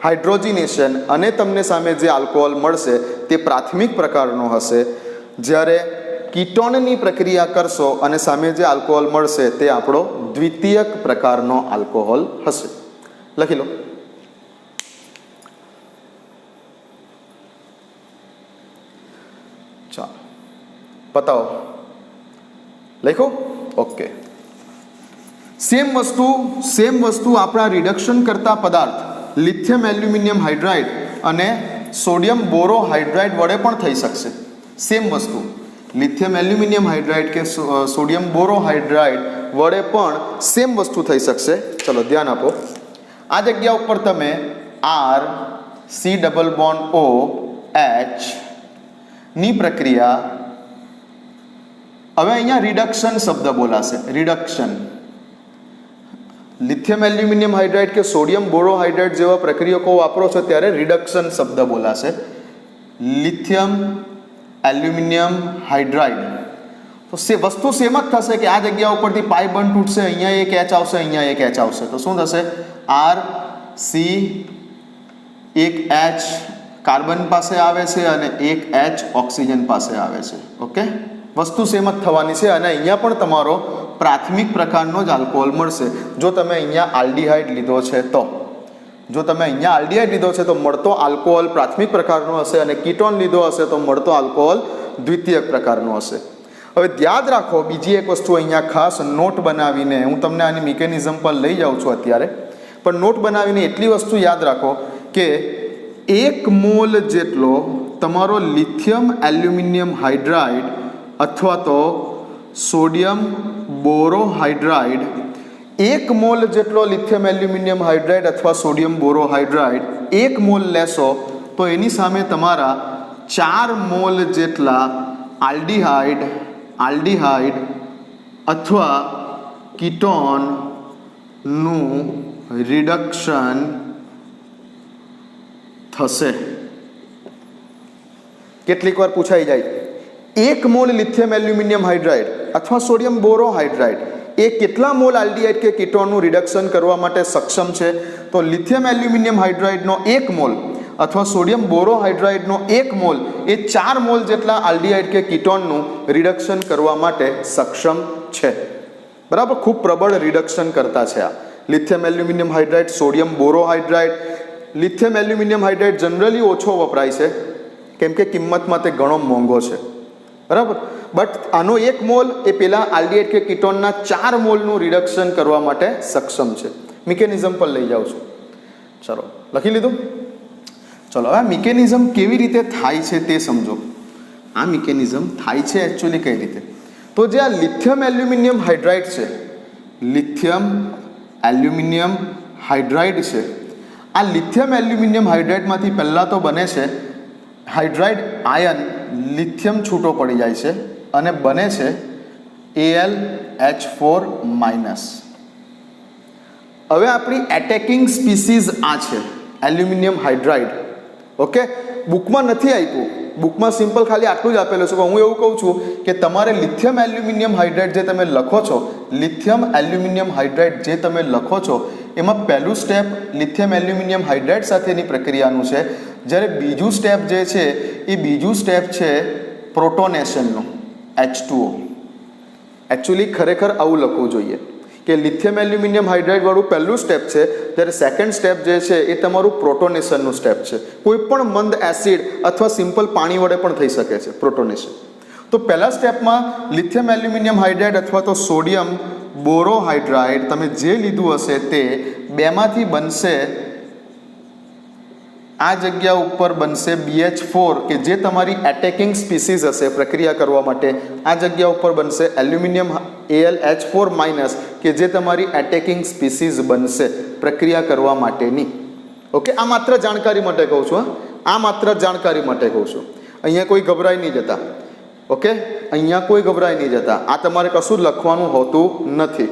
હાઇડ્રોજનેશન અને તમને સામે જે આલ્કોહોલ મળશે તે પ્રાથમિક પ્રકારનો હશે. જ્યારે કીટોનની પ્રક્રિયા કરશો અને સામે જે આલ્કોહોલ મળશે તે આપણો દ્વિતીયક પ્રકારનો આલ્કોહોલ હશે. લખી લો. ચાલો પતાવો. લખો. ઓકે, સેમ વસ્તુ આપણા રિડક્શન કરતા પદાર્થ લિથિયમ એલ્યુમિનિયમ હાઇડ્રાઇડ અને સોડિયમ બોરોહાઇડ્રાઇડ વડે પણ થઈ શકશે. સેમ વસ્તુ લિથિયમ એલ્યુમિનિયમ હાઇડ્રાઇડ કે સોડિયમ બોરોહાઇડ્રાઇડ વડે પણ સેમ વસ્તુ થઈ શકશે. ચલો ધ્યાન આપો. આ જગ્યા ઉપર તમે RC≡OH ની પ્રક્રિયા, હવે અહીંયા રિડક્શન શબ્દ બોલાશે. રિડક્શન, લિથિયમ એલ્યુમિનિયમ હાઇડ્રાઇડ કે સોડિયમ બોરોહાઇડ્રાઇડ જેવા પ્રક્રિયકો વાપરો છો ત્યારે રિડક્શન શબ્દ બોલાશે. લિથિયમ એલ્યુમિનિયમ હાઇડ્રાઇડ તો વસ્તુ સેમ જ થશે કે આ જગ્યા ઉપરથી પાઈ બંધ તૂટશે, અહીંયા એક H આવશે, અહીંયા એક H આવશે. તો શું થશે? RC, એક H કાર્બન પાસે આવે છે અને એક H ઓક્સિજન પાસે આવે છે. ઓકે, વસ્તુ સેમ જ થવાની છે અને અહીંયા પણ તમારો પ્રાથમિક પ્રકારનો જ આલ્કોહોલ મળશે. જો તમે અહીંયા આલ્ડીહાઇડ લીધો છે તો મળતો આલ્કોહોલ પ્રાથમિક પ્રકારનો હશે અને કીટોન લીધો હશે તો મળતો આલ્કોહોલ દ્વિતીયક પ્રકારનો હશે. હવે યાદ રાખો બીજી એક વસ્તુ, અહીંયા ખાસ નોટ બનાવીને, હું તમને આની મિકેનિઝમ પર લઈ જાઉં છું અત્યારે, પણ નોટ બનાવીને એટલી વસ્તુ યાદ રાખો કે 1 મોલ જેટલો તમારો લિથિયમ એલ્યુમિનિયમ હાઇડ્રાઇડ અથવા તો સોડિયમ બોરોહાઇડ્રાઇડ, 1 મોલ જેટલો લિથિયમ એલ્યુમિનિયમ હાઇડ્રાઇડ અથવા સોડિયમ બોરોહાઇડ્રાઇડ 1 મોલ લેશો તો એની સામે તમારા 4 મોલ જેટલા આલ્ડીહાઇડ અથવા કીટોનનું રિડક્શન થશે. કેટલીક વાર પૂછાઈ જાય 1 મોલ લિથિયમ એલ્યુમિનિયમ હાઇડ્રાઇડ અથવા સોડિયમ બોરોહાઇડ્રાઇડ એ કેટલા મોલ આલ્ડીહાઇડ કે કીટોનનું રિડક્શન કરવા માટે સક્ષમ છે? તો લિથિયમ એલ્યુમિનિયમ હાઇડ્રાઇડનો 1 મોલ અથવા સોડિયમ બોરોહાઇડ્રાઇડનો 1 મોલ એ 4 મોલ જેટલા આલ્ડીહાઇડ કે કીટોનનું રિડક્શન કરવા માટે સક્ષમ છે. બરાબર, ખૂબ પ્રબળ રિડક્શન કરતા છે આ lithium aluminium hydride, sodium borohydride. Lithium aluminium hydride generally ઓછો વપરાય છે કેમ કે કિંમતમાં તે ઘણો મોંઘો છે. બરાબર, બટ આનો 1 મોલ એ પેલા આલ્ડીહાઇડ કે કીટોનના 4 મોલનું રિડક્શન કરવા માટે સક્ષમ છે. મિકેનિઝમ પર લઈ જાઉં છું. ચલો લખી લીધું. ચલો હવે મિકેનિઝમ કેવી રીતે થાય છે તે સમજો. આ મિકેનિઝમ થાય છે એકચ્યુઅલી કઈ રીતે? તો જે આ લિથિયમ એલ્યુમિનિયમ હાઇડ્રાઇડ છે, લિથિયમ એલ્યુમિનિયમ હાઇડ્રાઇડ છે, આ લિથિયમ એલ્યુમિનિયમ હાઇડ્રાઇડમાંથી પહેલાં તો બને છે હાઇડ્રાઇડ આયન, લિથિયમ છૂટો પડી જાય છે અને બને છે AlH4-. હવે આપણી એટેકિંગ સ્પીસીઝ આ છે એલ્યુમિનિયમ હાઇડ્રાઇડ. ઓકે, બુકમાં નથી આપ્યું, બુકમાં સિમ્પલ ખાલી આટલું જ આપેલું છે. પણ હું એવું કહું છું કે તમારે લિથિયમ એલ્યુમિનિયમ હાઇડ્રાઇડ જે તમે લખો છો, લિથિયમ એલ્યુમિનિયમ હાઇડ્રાઇડ જે તમે લખો છો એમાં પહેલું સ્ટેપ લિથિયમ એલ્યુમિનિયમ હાઇડ્રાઇડ સાથેની પ્રક્રિયાનું છે, જ્યારે બીજું સ્ટેપ જે છે એ બીજું સ્ટેપ છે પ્રોટોનેશનનું, H2O. એકચ્યુઅલી ખરેખર આવું લખવું જોઈએ કે લિથિયમ એલ્યુમિનિયમ હાઇડ્રાઇડ વાળું પહેલું સ્ટેપ છે, જ્યારે સેકન્ડ સ્ટેપ જે છે એ તમારું પ્રોટોનેશનનું સ્ટેપ છે. કોઈ પણ મંદ એસિડ અથવા સિમ્પલ પાણી વડે પણ થઈ શકે છે પ્રોટોનેશન. તો પહેલા સ્ટેપમાં લિથિયમ એલ્યુમિનિયમ હાઇડ્રાઇડ અથવા તો સોડિયમ બોરોહાઇડ્રાઇડ તમે જે લીધું હશે તે બેમાંથી બનશે આ જગ્યા ઉપર બનશે BH4 કે જે તમારી એટેકિંગ સ્પીસીઝ હશે પ્રક્રિયા કરવા માટે. આ જગ્યા ઉપર બનશે એલ્યુમિનિયમ AlH4 માઇનસ કે જે તમારી એટેકિંગ સ્પીસીઝ બનશે પ્રક્રિયા કરવા માટેની. ઓકે, આ માત્ર જાણકારી માટે કહું છું. આ માત્ર જાણકારી માટે કહું છું. અહીંયા કોઈ ગભરાઈ નહીં જતા. ઓકે, અહીંયા કોઈ ગભરાઈ નહીં જતા. આ તમારે કશું લખવાનું હોતું નથી.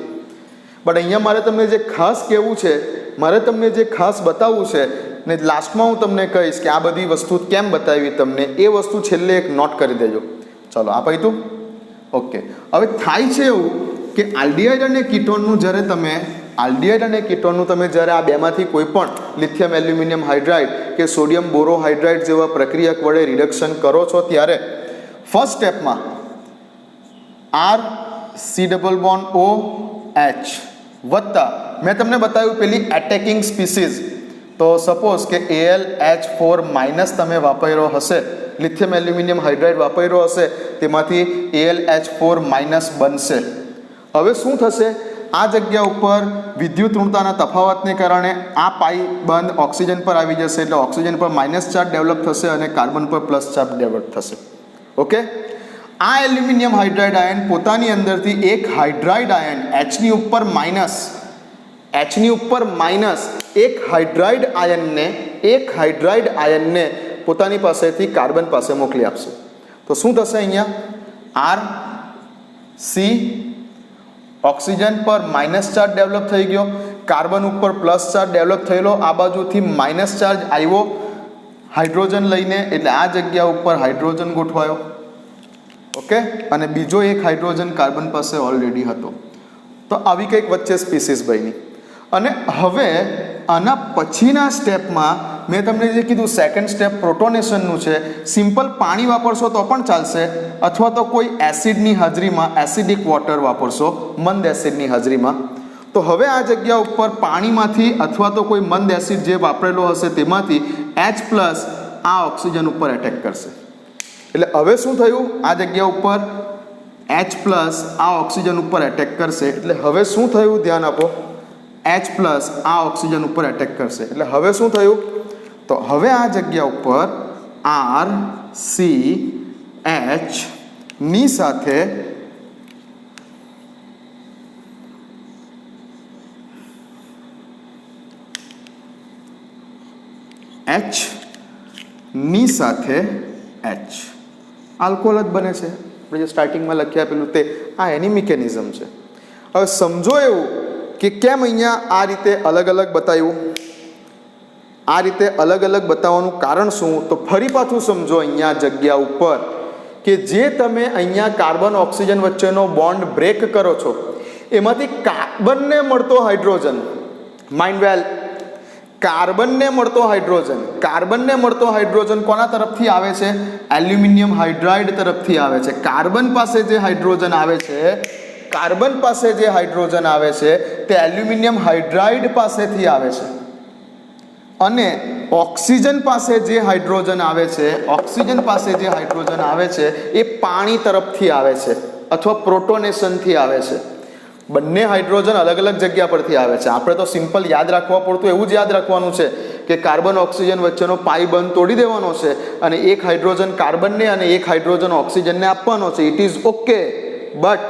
બટ અહીંયા મારે તમને જે ખાસ કહેવું છે, મારે તમને જે ખાસ બતાવવું છે ને લાસ્ટમાં હું તમને કહીશ કે આ બધી વસ્તુ કેમ બતાવી તમને, એ વસ્તુ છેલ્લે એક નોટ કરી દેજો. ચાલો, આ પૈતું. ઓકે, હવે થાય છે એવું કે આલ્ડિહાઇડ અને કીટોનનું જ્યારે તમે જ્યારે આ બેમાંથી કોઈ પણ લિથિયમ એલ્યુમિનિયમ હાઇડ્રાઇડ કે સોડિયમ બોરોહાઇડ્રાઇડ જેવા પ્રક્રિયક વડે રિડક્શન કરો છો ત્યારે ફર્સ્ટ સ્ટેપમાં RC≡OH વત્તા મેં તમને બતાવ્યું પેલી એટેકિંગ સ્પીસીઝ. તો સપોઝ કે AlH4 માઇનસ તમે વાપર્યો હશે, લિથિયમ એલ્યુમિનિયમ હાઇડ્રાઇડ વાપર્યો હશે, તેમાંથી AlH4 માઇનસ બનશે. હવે શું થશે? આ જગ્યા ઉપર વિદ્યુત ઋણતાના તફાવતને કારણે આ પાઈ બંધ ઓક્સિજન પર આવી જશે, એટલે ઓક્સિજન પર માઇનસ ચાર્જ ડેવલપ થશે અને કાર્બન પર પ્લસ ચાર્જ ડેવલપ થશે. ઓકે, આ એલ્યુમિનિયમ હાઇડ્રાઇડ આયન પોતાની અંદરથી એક હાઇડ્રાઇડ આયન Hની ઉપર માઇનસ એક હાઇડ્રાઇડ આયનને પોતાની પાસેથી કાર્બન પાસે મોકલી આપશે. તો શું થશે? અહીંયા RC ઓક્સિજન પર માઇનસ ચાર્જ ડેવલપ થઈ ગયો, કાર્બન ઉપર પ્લસ ચાર્જ ડેવલપ થયેલો, આ બાજુથી માઇનસ ચાર્જ આવ્યો હાઇડ્રોજન લઈને, એટલે આ જગ્યા ઉપર હાઇડ્રોજન ગોઠવાયો. ઓકે, અને બીજો એક હાઇડ્રોજન કાર્બન પાસે ઓલરેડી હતો. તો આવી કંઈક વચ્ચે સ્પીસીસ બની. અને હવે આના પછીના સ્ટેપમાં મેં તમને જે કીધું સેકન્ડ સ્ટેપ પ્રોટોનેશનનું છે. સિમ્પલ પાણી વાપરશો તો પણ ચાલશે, અથવા તો કોઈ એસિડની હાજરીમાં એસિડિક વોટર વાપરશો, મંદ એસિડની હાજરીમાં. તો હવે આ જગ્યા ઉપર પાણીમાંથી અથવા તો કોઈ મંદ એસિડ જે વાપરેલો હશે તેમાંથી H+ આ ઓક્સિજન ઉપર એટેક કરશે. એટલે હવે શું થયું? આ જગ્યા ઉપર H+ આ ઓક્સિજન ઉપર એટેક કરશે. એટલે હવે શું થયું? ધ્યાન આપો. H+ આ ઓક્સિજન ઉપર એટેક કરશે. એટલે હવે શું થયું? તો હવે આ જગ્યા ઉપર RCH ની સાથે H ની સાથે H આલ્કોહોલ જ બને છે. આપણે જે સ્ટાર્ટિંગમાં લખ્યા પેલું તે આ એની મિકેનિઝમ છે. હવે સમજો એવું કે કેમ અહીંયા આ રીતે અલગ અલગ બતાવ્યું. આ રીતે અલગ અલગ બતાવવાનું કારણ શું? તો ફરી પાછું સમજો અહીંયા જગ્યા ઉપર કે જે તમે અહીંયા કાર્બન ઓક્સિજન વચ્ચેનો બોન્ડ બ્રેક કરો છો, એમાંથી કાર્બનને મળતો હાઇડ્રોજન, માઇન્ડ વેલ, કાર્બનને મળતો હાઇડ્રોજન કોના તરફથી આવે છે? એલ્યુમિનિયમ હાઇડ્રાઇડ તરફથી આવે છે. કાર્બન પાસે જે હાઇડ્રોજન આવે છે તે એલ્યુમિનિયમ હાઇડ્રાઇડ પાસેથી આવે છે. અને ઓક્સિજન પાસે જે હાઇડ્રોજન આવે છે એ પાણી તરફથી આવે છે અથવા પ્રોટોનેશનથી આવે છે. બંને હાઇડ્રોજન અલગ અલગ જગ્યા પરથી આવે છે. આપણે તો સિમ્પલ યાદ રાખવા પૂરતું એવું જ યાદ રાખવાનું છે કે કાર્બન ઓક્સિજન વચ્ચેનો પાઈ બંધ તોડી દેવાનો છે અને એક હાઇડ્રોજન કાર્બનને અને એક હાઇડ્રોજન ઓક્સિજનને આપવાનો છે. It is okay. But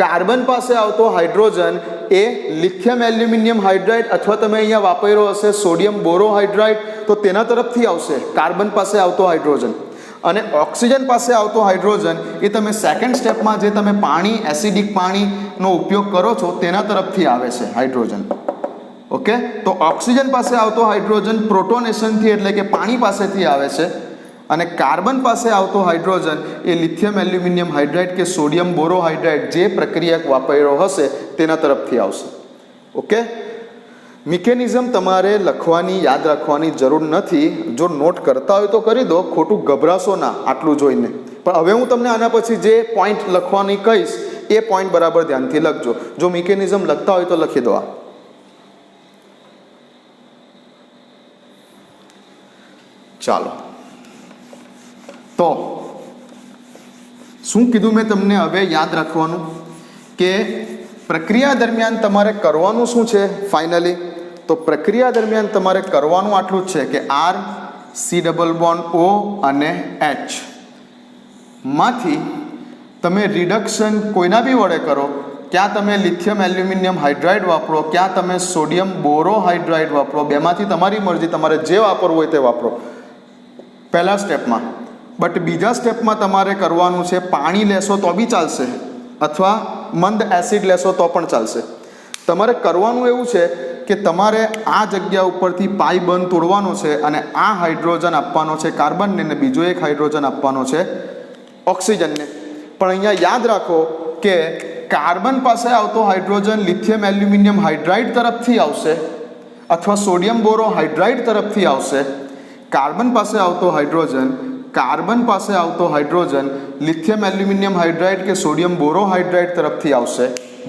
carbon પાસે આવતો હાઇડ્રોજન એ લિથિયમ એલ્યુમિનિયમ હાઇડ્રાઇડ અથવા તમે અહીંયા વાપર્યો હશે સોડિયમ બોરોહાઇડ્રાઇડ, તો તેના તરફથી આવશે કાર્બન પાસે આવતો હાઇડ્રોજન. અને ઓક્સિજન પાસે આવતો હાઇડ્રોજન એ તમે સેકન્ડ સ્ટેપમાં જે તમે પાણી, એસિડિક પાણીનો ઉપયોગ કરો છો તેના તરફથી આવે છે હાઇડ્રોજન. ઓકે, તો ઓક્સિજન પાસે આવતો હાઇડ્રોજન પ્રોટોનેશનથી એટલે કે પાણી પાસેથી આવે છે, અને કાર્બન પાસે આવતો હાઇડ્રોજન એ લિથિયમ એલ્યુમિનિયમ હાઇડ્રાઇડ કે સોડિયમ બોરોહાઇડ્રાઇડ જે પ્રક્રિયક વાપર્યો હશે તેના તરફથી આવશે. ઓકે, મિકેનિઝમ તમારે લખવાની, યાદ રાખવાની જરૂર નથી. જો નોટ કરતા હોય તો કરી દો, ખોટું ગભરાશો ના આટલું જોઈને. પણ હવે હું તમને આના પછી જે પોઈન્ટ લખવાની કહીશ એ પોઈન્ટ બરાબર ધ્યાનથી લખજો. જો મિકેનિઝમ લખતા હોય તો લખી દો. આ ચાલો, તો શું કીધું મેં તમને? હવે યાદ રાખવાનું કે પ્રક્રિયા દરમિયાન તમારે કરવાનું શું છે ફાઇનલી? તો પ્રક્રિયા દરમિયાન તમારે કરવાનું આટલું જ છે કે R C double bond O અને એચ માંથી તમે રિડક્શન કોઈના બી વડે કરો, ક્યાં તમે લિથિયમ એલ્યુમિનિયમ હાઇડ્રાઇડ વાપરો, ક્યાં તમે સોડિયમ બોરોહાઇડ્રાઇડ વાપરો, બેમાંથી તમારી મરજી, તમારે જે વાપરવું હોય તે વાપરો પહેલા સ્ટેપમાં. બટ બીજા સ્ટેપમાં તમારે કરવાનું છે પાણી લેશો તો બી ચાલશે અથવા મંદ એસિડ લેશો તો પણ ચાલશે. તમારે કરવાનું એવું છે કે તમારે આ જગ્યા ઉપરથી પાઈ બંધ તોડવાનો છે અને આ હાઇડ્રોજન આપવાનો છે કાર્બનને, ને બીજો એક હાઇડ્રોજન આપવાનો છે ઓક્સિજનને. પણ અહીંયા યાદ રાખો કે કાર્બન પાસે આવતો હાઇડ્રોજન લિથિયમ એલ્યુમિનિયમ હાઇડ્રાઇડ તરફથી આવશે અથવા સોડિયમ બોરોહાઇડ્રાઇડ તરફથી આવશે. કાર્બન પાસે આવતો હાઇડ્રોજન લિથિયમ એલ્યુમિનિયમ હાઇડ્રાઇડ કે સોડિયમ બોરોહાઇડ્રાઇડ તરફથી આવશે.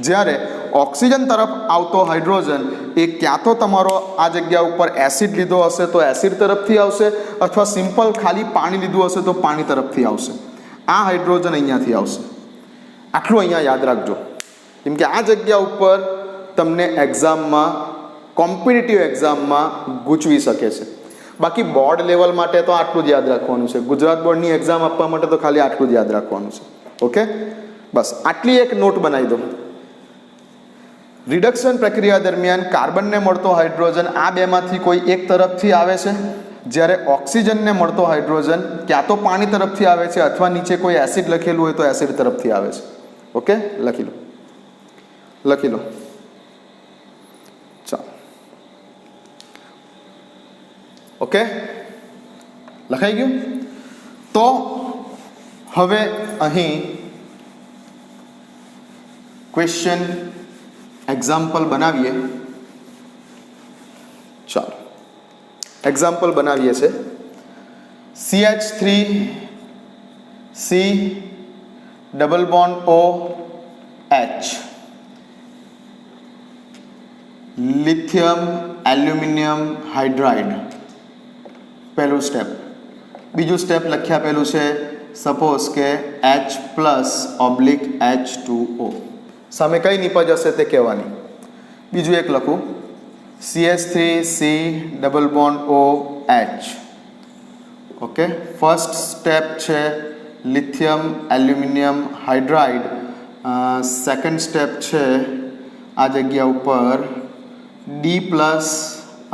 જ્યારે ઓક્સિજન તરફ આવતો હાઇડ્રોજન એ ક્યાં તો તમારો આ જગ્યા ઉપર એસિડ લીધો હશે તો એસિડ તરફથી આવશે અથવા સિમ્પલ ખાલી પાણી લીધું હશે તો પાણી તરફથી આવશે. આ હાઇડ્રોજન અહીંયાથી આવશે. આટલું અહીંયા યાદ રાખજો, કેમ કે આ જગ્યા ઉપર તમને એક્ઝામમાં, કોમ્પિટિટિવ એક્ઝામમાં ગૂંચવી શકે છે. બાકી બોર્ડ લેવલ માટે તો આટલું જ યાદ રાખવાનું છે. ગુજરાત બોર્ડની એક્ઝામ આપવા માટે તો ખાલી આટલું જ યાદ રાખવાનું છે. ઓકે, બસ આટલી એક નોટ બનાવી દો. રિડક્શન પ્રક્રિયા દરમિયાન કાર્બનને મળતો હાઇડ્રોજન આ બેમાંથી કોઈ એક તરફથી આવે છે, જ્યારે ઓક્સિજનને મળતો હાઇડ્રોજન ક્યાં તો પાણી તરફથી આવે છે અથવા નીચે કોઈ એસિડ લખેલું હોય તો એસિડ તરફથી આવે છે. ઓકે, લખી લો. ચાલો, ઓકે, લખાઈ ગયું. તો હવે અહીં ક્વેશ્ચન એક્ઝામ્પલ બનાવીએ. ચાલો, એક્ઝામ્પલ બનાવીએ છે. CH3C double bond O H lithium aluminium hydride, પહેલું સ્ટેપ. બીજું સ્ટેપ લખ્યા પહેલું છે સપોઝ કે H+/H2O. સામે કઈ નિપજ હશે તે કહેવાની. બીજું એક લખું CH3C double bond O H. Okay, first step છે lithium aluminium hydride. Second step છે આ જગ્યા ઉપર D+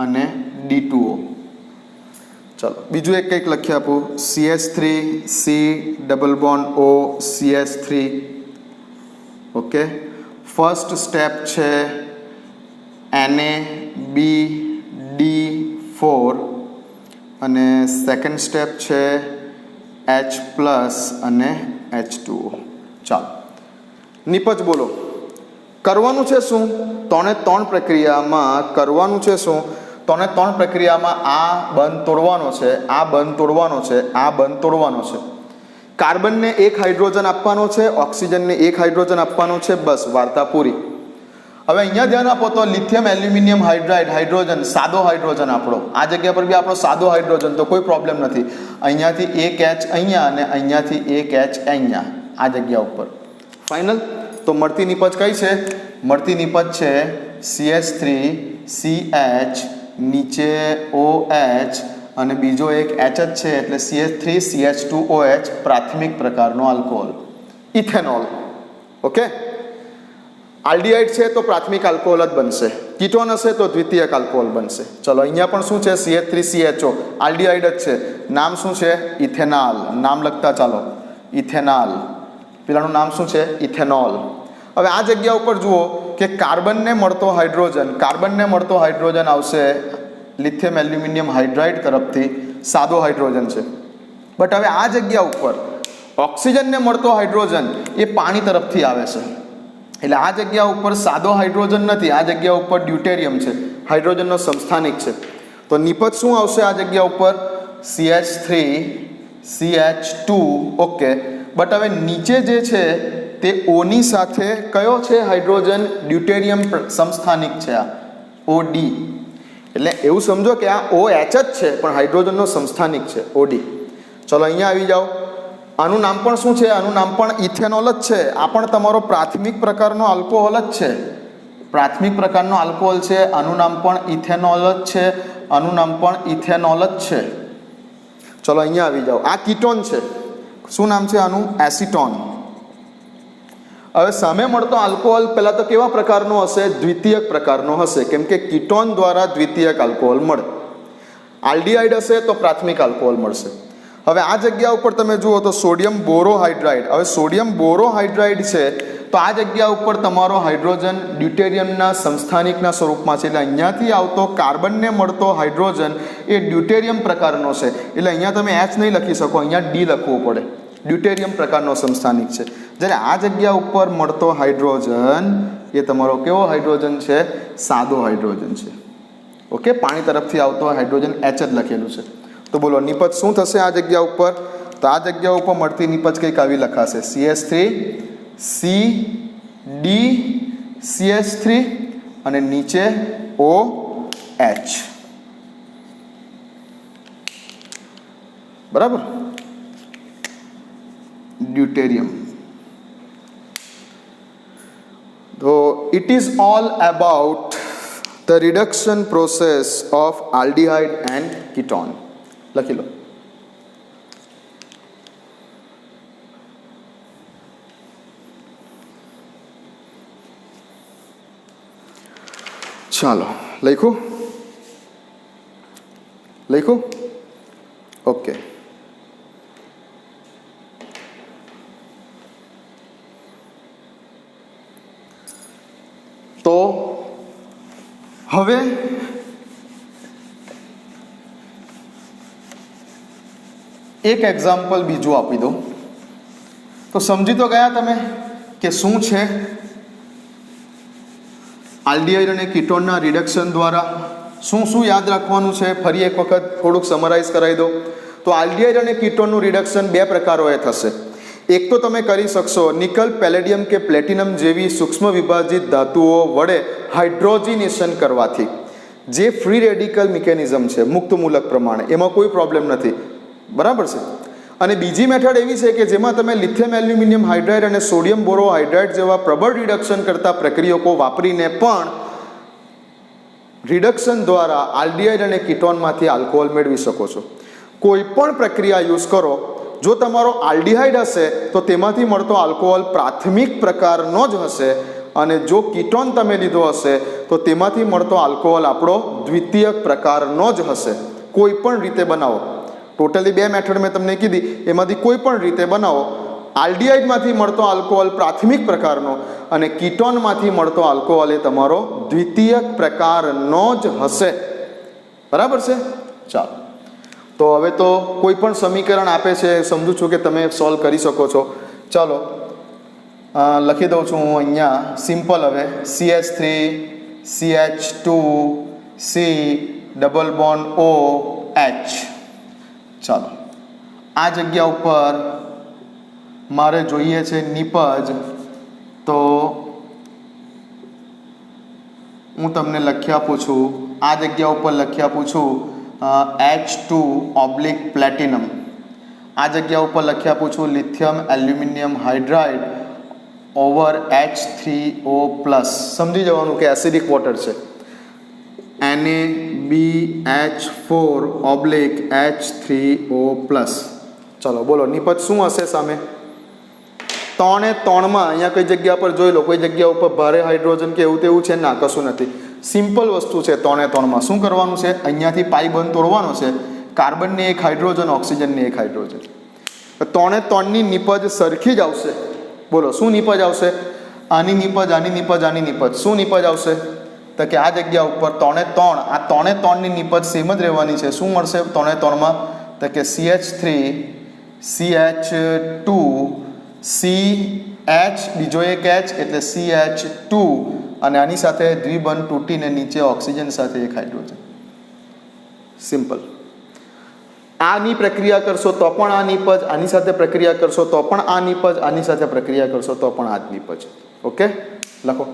અને D2O. ચલો, બીજું એક કંઈક લખી આપું CH3C double bond O CH3. Okay, first step છે NaBD4 અને સેકન્ડ સ્ટેપ છે H+ અને H2O. ચાલો, નિપજ બોલો. કરવાનું છે શું? ત્રણ પ્રક્રિયામાં કરવાનું છે શું? ત્રણ પ્રક્રિયામાં આ બંધ તોડવાનો છે, આ બંધ તોડવાનો છે, આ બંધ તોડવાનો છે. કાર્બનને એક હાઇડ્રોજન આપવાનો છે, ઓક્સિજનને એક હાઇડ્રોજન આપવાનો છે. બસ, વાર્તા પૂરી. હવે અહીંયા ધ્યાન આપો તો લિથિયમ એલ્યુમિનિયમ હાઇડ્રાઇડ હાઇડ્રોજન, સાદો હાઇડ્રોજન આપણો, આ જગ્યા પર બી આપણો સાદો હાઇડ્રોજન, તો કોઈ પ્રોબ્લેમ નથી. અહીંયાથી એક H અહીંયા અને અહીંયાથી એક H અહીંયા આ જગ્યા ઉપર. ફાઇનલ. તો મળતી નિપજ કઈ છે? મળતી નિપજ છે CH3CH, નીચે OH અને બીજો એક H જ છે એટલે CH3CH2OH, પ્રાથમિક પ્રકારનો આલ્કોહોલ, ઇથેનોલ. ઓકે, આલ્ડિહાઇડ છે તો પ્રાથમિક આલ્કોહોલ જ બનશે, કીટોન હશે તો દ્વિતીયક આલ્કોહોલ બનશે. ચલો, અહીંયા પણ શું છે? CH3CHO, આલ્ડિહાઇડ જ છે. નામ શું છે? ઇથેનાલ. નામ લખતા ચાલો, ઇથેનાલ. પેલાનું નામ શું છે? ઇથેનોલ. હવે આ જગ્યા ઉપર જુઓ કે કાર્બનને મળતો હાઇડ્રોજન આવશે લિથિયમ એલ્યુમિનિયમ હાઇડ્રાઇડ તરફથી, સાદો હાઇડ્રોજન છે. બટ હવે આ જગ્યા ઉપર ઓક્સિજનને મળતો હાઇડ્રોજન એ પાણી તરફથી આવે છે. એટલે આ જગ્યા ઉપર સાદો હાઇડ્રોજન નથી, આ જગ્યા ઉપર ડ્યુટેરિયમ છે, હાઇડ્રોજનનો સમસ્થાનિક છે. તો નિપજ શું આવશે આ જગ્યા ઉપર? CH3CH2. ઓકે, બટ હવે નીચે જે છે તે ઓની સાથે કયો છે હાઇડ્રોજન? ડ્યુટેરિયમ સમસ્થાનિક છે, આ OD. એટલે એવું સમજો કે આ OH જ છે પણ હાઇડ્રોજનનો સમસ્થાનિક છે, OD. ચલો, અહીંયા આવી જાઓ. આનું નામ પણ શું છે? આનું નામ પણ ઇથેનોલ જ છે. આ પણ તમારો પ્રાથમિક પ્રકારનો આલ્કોહોલ જ છે, પ્રાથમિક પ્રકારનો આલ્કોહોલ છે, આનું નામ પણ ઇથેનોલ જ છે, આનું નામ પણ ઇથેનોલ જ છે. ચલો અહીંયા આવી જાઓ. આ કીટોન છે. શું નામ છે આનું? એસિટોન. હવે સામે મળતો આલ્કોહોલ પહેલાં તો કેવા પ્રકારનો હશે? દ્વિતીયક પ્રકારનો હશે, કેમ કે કીટોન દ્વારા દ્વિતીયક આલ્કોહોલ મળે. આલ્ડીહાઇડ હશે તો પ્રાથમિક આલ્કોહોલ મળશે. હવે આ જગ્યા ઉપર તમે જુઓ તો સોડિયમ બોરોહાઇડ્રાઇડ. હવે સોડિયમ બોરોહાઇડ્રાઇડ છે તો આ જગ્યા ઉપર તમારો હાઇડ્રોજન ડ્યુટેરિયમના સમસ્થાનિકના સ્વરૂપમાં છે. એટલે અહીંયાથી આવતો કાર્બનને મળતો હાઇડ્રોજન એ ડ્યુટેરિયમ પ્રકારનો છે. એટલે અહીંયા તમે એચ નહીં લખી શકો, અહીંયા ડી લખવું પડે. ડ્યુટેરિયમ પ્રકારનો સમસ્થાનિક છે. જ્યારે આ જગ્યા ઉપર મળતો હાઇડ્રોજન એ તમારો કેવો હાઇડ્રોજન છે? સાદો હાઇડ્રોજન છે. ઓકે, પાણી તરફથી આવતો હાઇડ્રોજન એચ જ લખેલું છે. તો બોલો નિપજ શું થશે આ જગ્યા ઉપર? તો આ જગ્યા ઉપર મળતી નિપજ કંઈક આવી લખાશે: CH3 CD CH3 અને નીચે OH. બરાબર, ડ્યુટેરિયમ. તો it is all about the reduction process of aldehyde and ketone. લખી લો. ચાલો, લખ્યું? ઓકે. તો હવે એક એક્ઝામ્પલ બીજું આપી દઉં. તો સમજી તો ગયા તમે કે શું છે આલ્ડીહાઇડ અને કીટોનના રિડક્શન દ્વારા શું શું યાદ રાખવાનું છે? ફરી એક વખત થોડુંક સમરાઇઝ કરાવી દો. તો આલ્ડીહાઇડ અને કીટોનનું રિડક્શન બે પ્રકારોએ થશે. એક તો તમે કરી શકશો નિકલ, પેલેડિયમ કે પ્લેટિનમ જેવી સૂક્ષ્મ વિભાજિત ધાતુઓ વડે હાઇડ્રોજિનેશન કરવાથી, જે ફ્રી રેડિકલ મિકેનિઝમ છે મુક્ત મૂલક પ્રમાણે, એમાં કોઈ પ્રોબ્લેમ નથી. બરાબર છે. અને બીજી મેથડ એવી છે કે જેમાં તમે લિથિયમ એલ્યુમિનિયમ હાઇડ્રાઇડ અને સોડિયમ બોરોહાઇડ્રાઇડ જેવા પ્રબળ રિડક્શન કરતા પ્રક્રિયકો વાપરીને પણ રિડક્શન દ્વારા આલ્ડીહાઇડ અને કીટોનમાંથી આલ્કોહોલ મેળવી શકો છો. કોઈ પણ પ્રક્રિયા યુઝ કરો, જો તમારો આલ્ડીહાઇડ હશે તો તેમાંથી મળતો આલ્કોહોલ પ્રાથમિક પ્રકારનો જ હશે, અને જો કીટોન તમે લીધો હશે તો તેમાંથી મળતો આલ્કોહોલ આપણો દ્વિતીયક પ્રકારનો જ હશે. કોઈ પણ રીતે બનાવો. ટોટલી બે મેથડ મેં તમને કીધી, એમાંથી કોઈ પણ રીતે બનાવો. આલ્ડીહાઇડમાંથી મળતો આલ્કોહોલ પ્રાથમિક પ્રકારનો અને કીટોનમાંથી મળતો આલ્કોહોલ એ તમારો દ્વિતીયક પ્રકારનો જ હશે. બરાબર છે? ચાલો, તો હવે તો કોઈ પણ સમીકરણ આપે છે, સમજુ છું કે તમે સોલ્વ કરી શકો છો. ચાલો, લખી દઉં છું હું અહીંયા સિમ્પલ. હવે CH3 CH2 C double bond OH. ચાલો, આ જગ્યા ઉપર મારે જોઈએ છે નિપજ, તો હું તમને લખી આપું છું. આ જગ્યા ઉપર લખી આપું છું H2 પ્લેટિનમ. આ જગ્યા ઉપર લખી આપું છું lithium aluminium hydride over H3O+. સમજી જવાનું કે એસિડિક વોટર છે. NaBH4/H3O+. ચલો બોલો નિપજ શું હશે સામે? 3 એ 3માં અહીંયા કઈ જગ્યા પર જોઈ લો, કોઈ જગ્યા ઉપર ભારે હાઇડ્રોજન કે એવું તેવું છે? ના, કશું નથી. સિમ્પલ વસ્તુ છે. 3 એ 3માં શું કરવાનું છે? અહીંયાથી પાઈ બંધ તોડવાનો છે. કાર્બનની એક હાઇડ્રોજન, ઓક્સિજનની એક હાઇડ્રોજન. 3 એ 3ની નિપજ સરખી જ આવશે. બોલો શું નિપજ આવશે? આની નિપજ, આની નિપજ, આની નિપજ. શું નિપજ આવશે? તો કે આ જગ્યા ઉપર 3 એ 3, આ 3 એ 3ની નિપજ સેમ જ રહેવાની છે. શું મળશે 3 એ 3માં? તો કે CH3 CH2 CH, બીજો એક H એટલે CH2, અને આની સાથે દ્વિબંધ તૂટીને નીચે ઓક્સિજન સાથે એક હાઇડ્રોજન. સિમ્પલ. આની પ્રક્રિયા કરશો તો પણ આ નિપજ, આની સાથે પ્રક્રિયા કરશો તો પણ આ નિપજ, આની સાથે પ્રક્રિયા કરશો તો પણ આ જ નિપજ. ઓકે, લખો.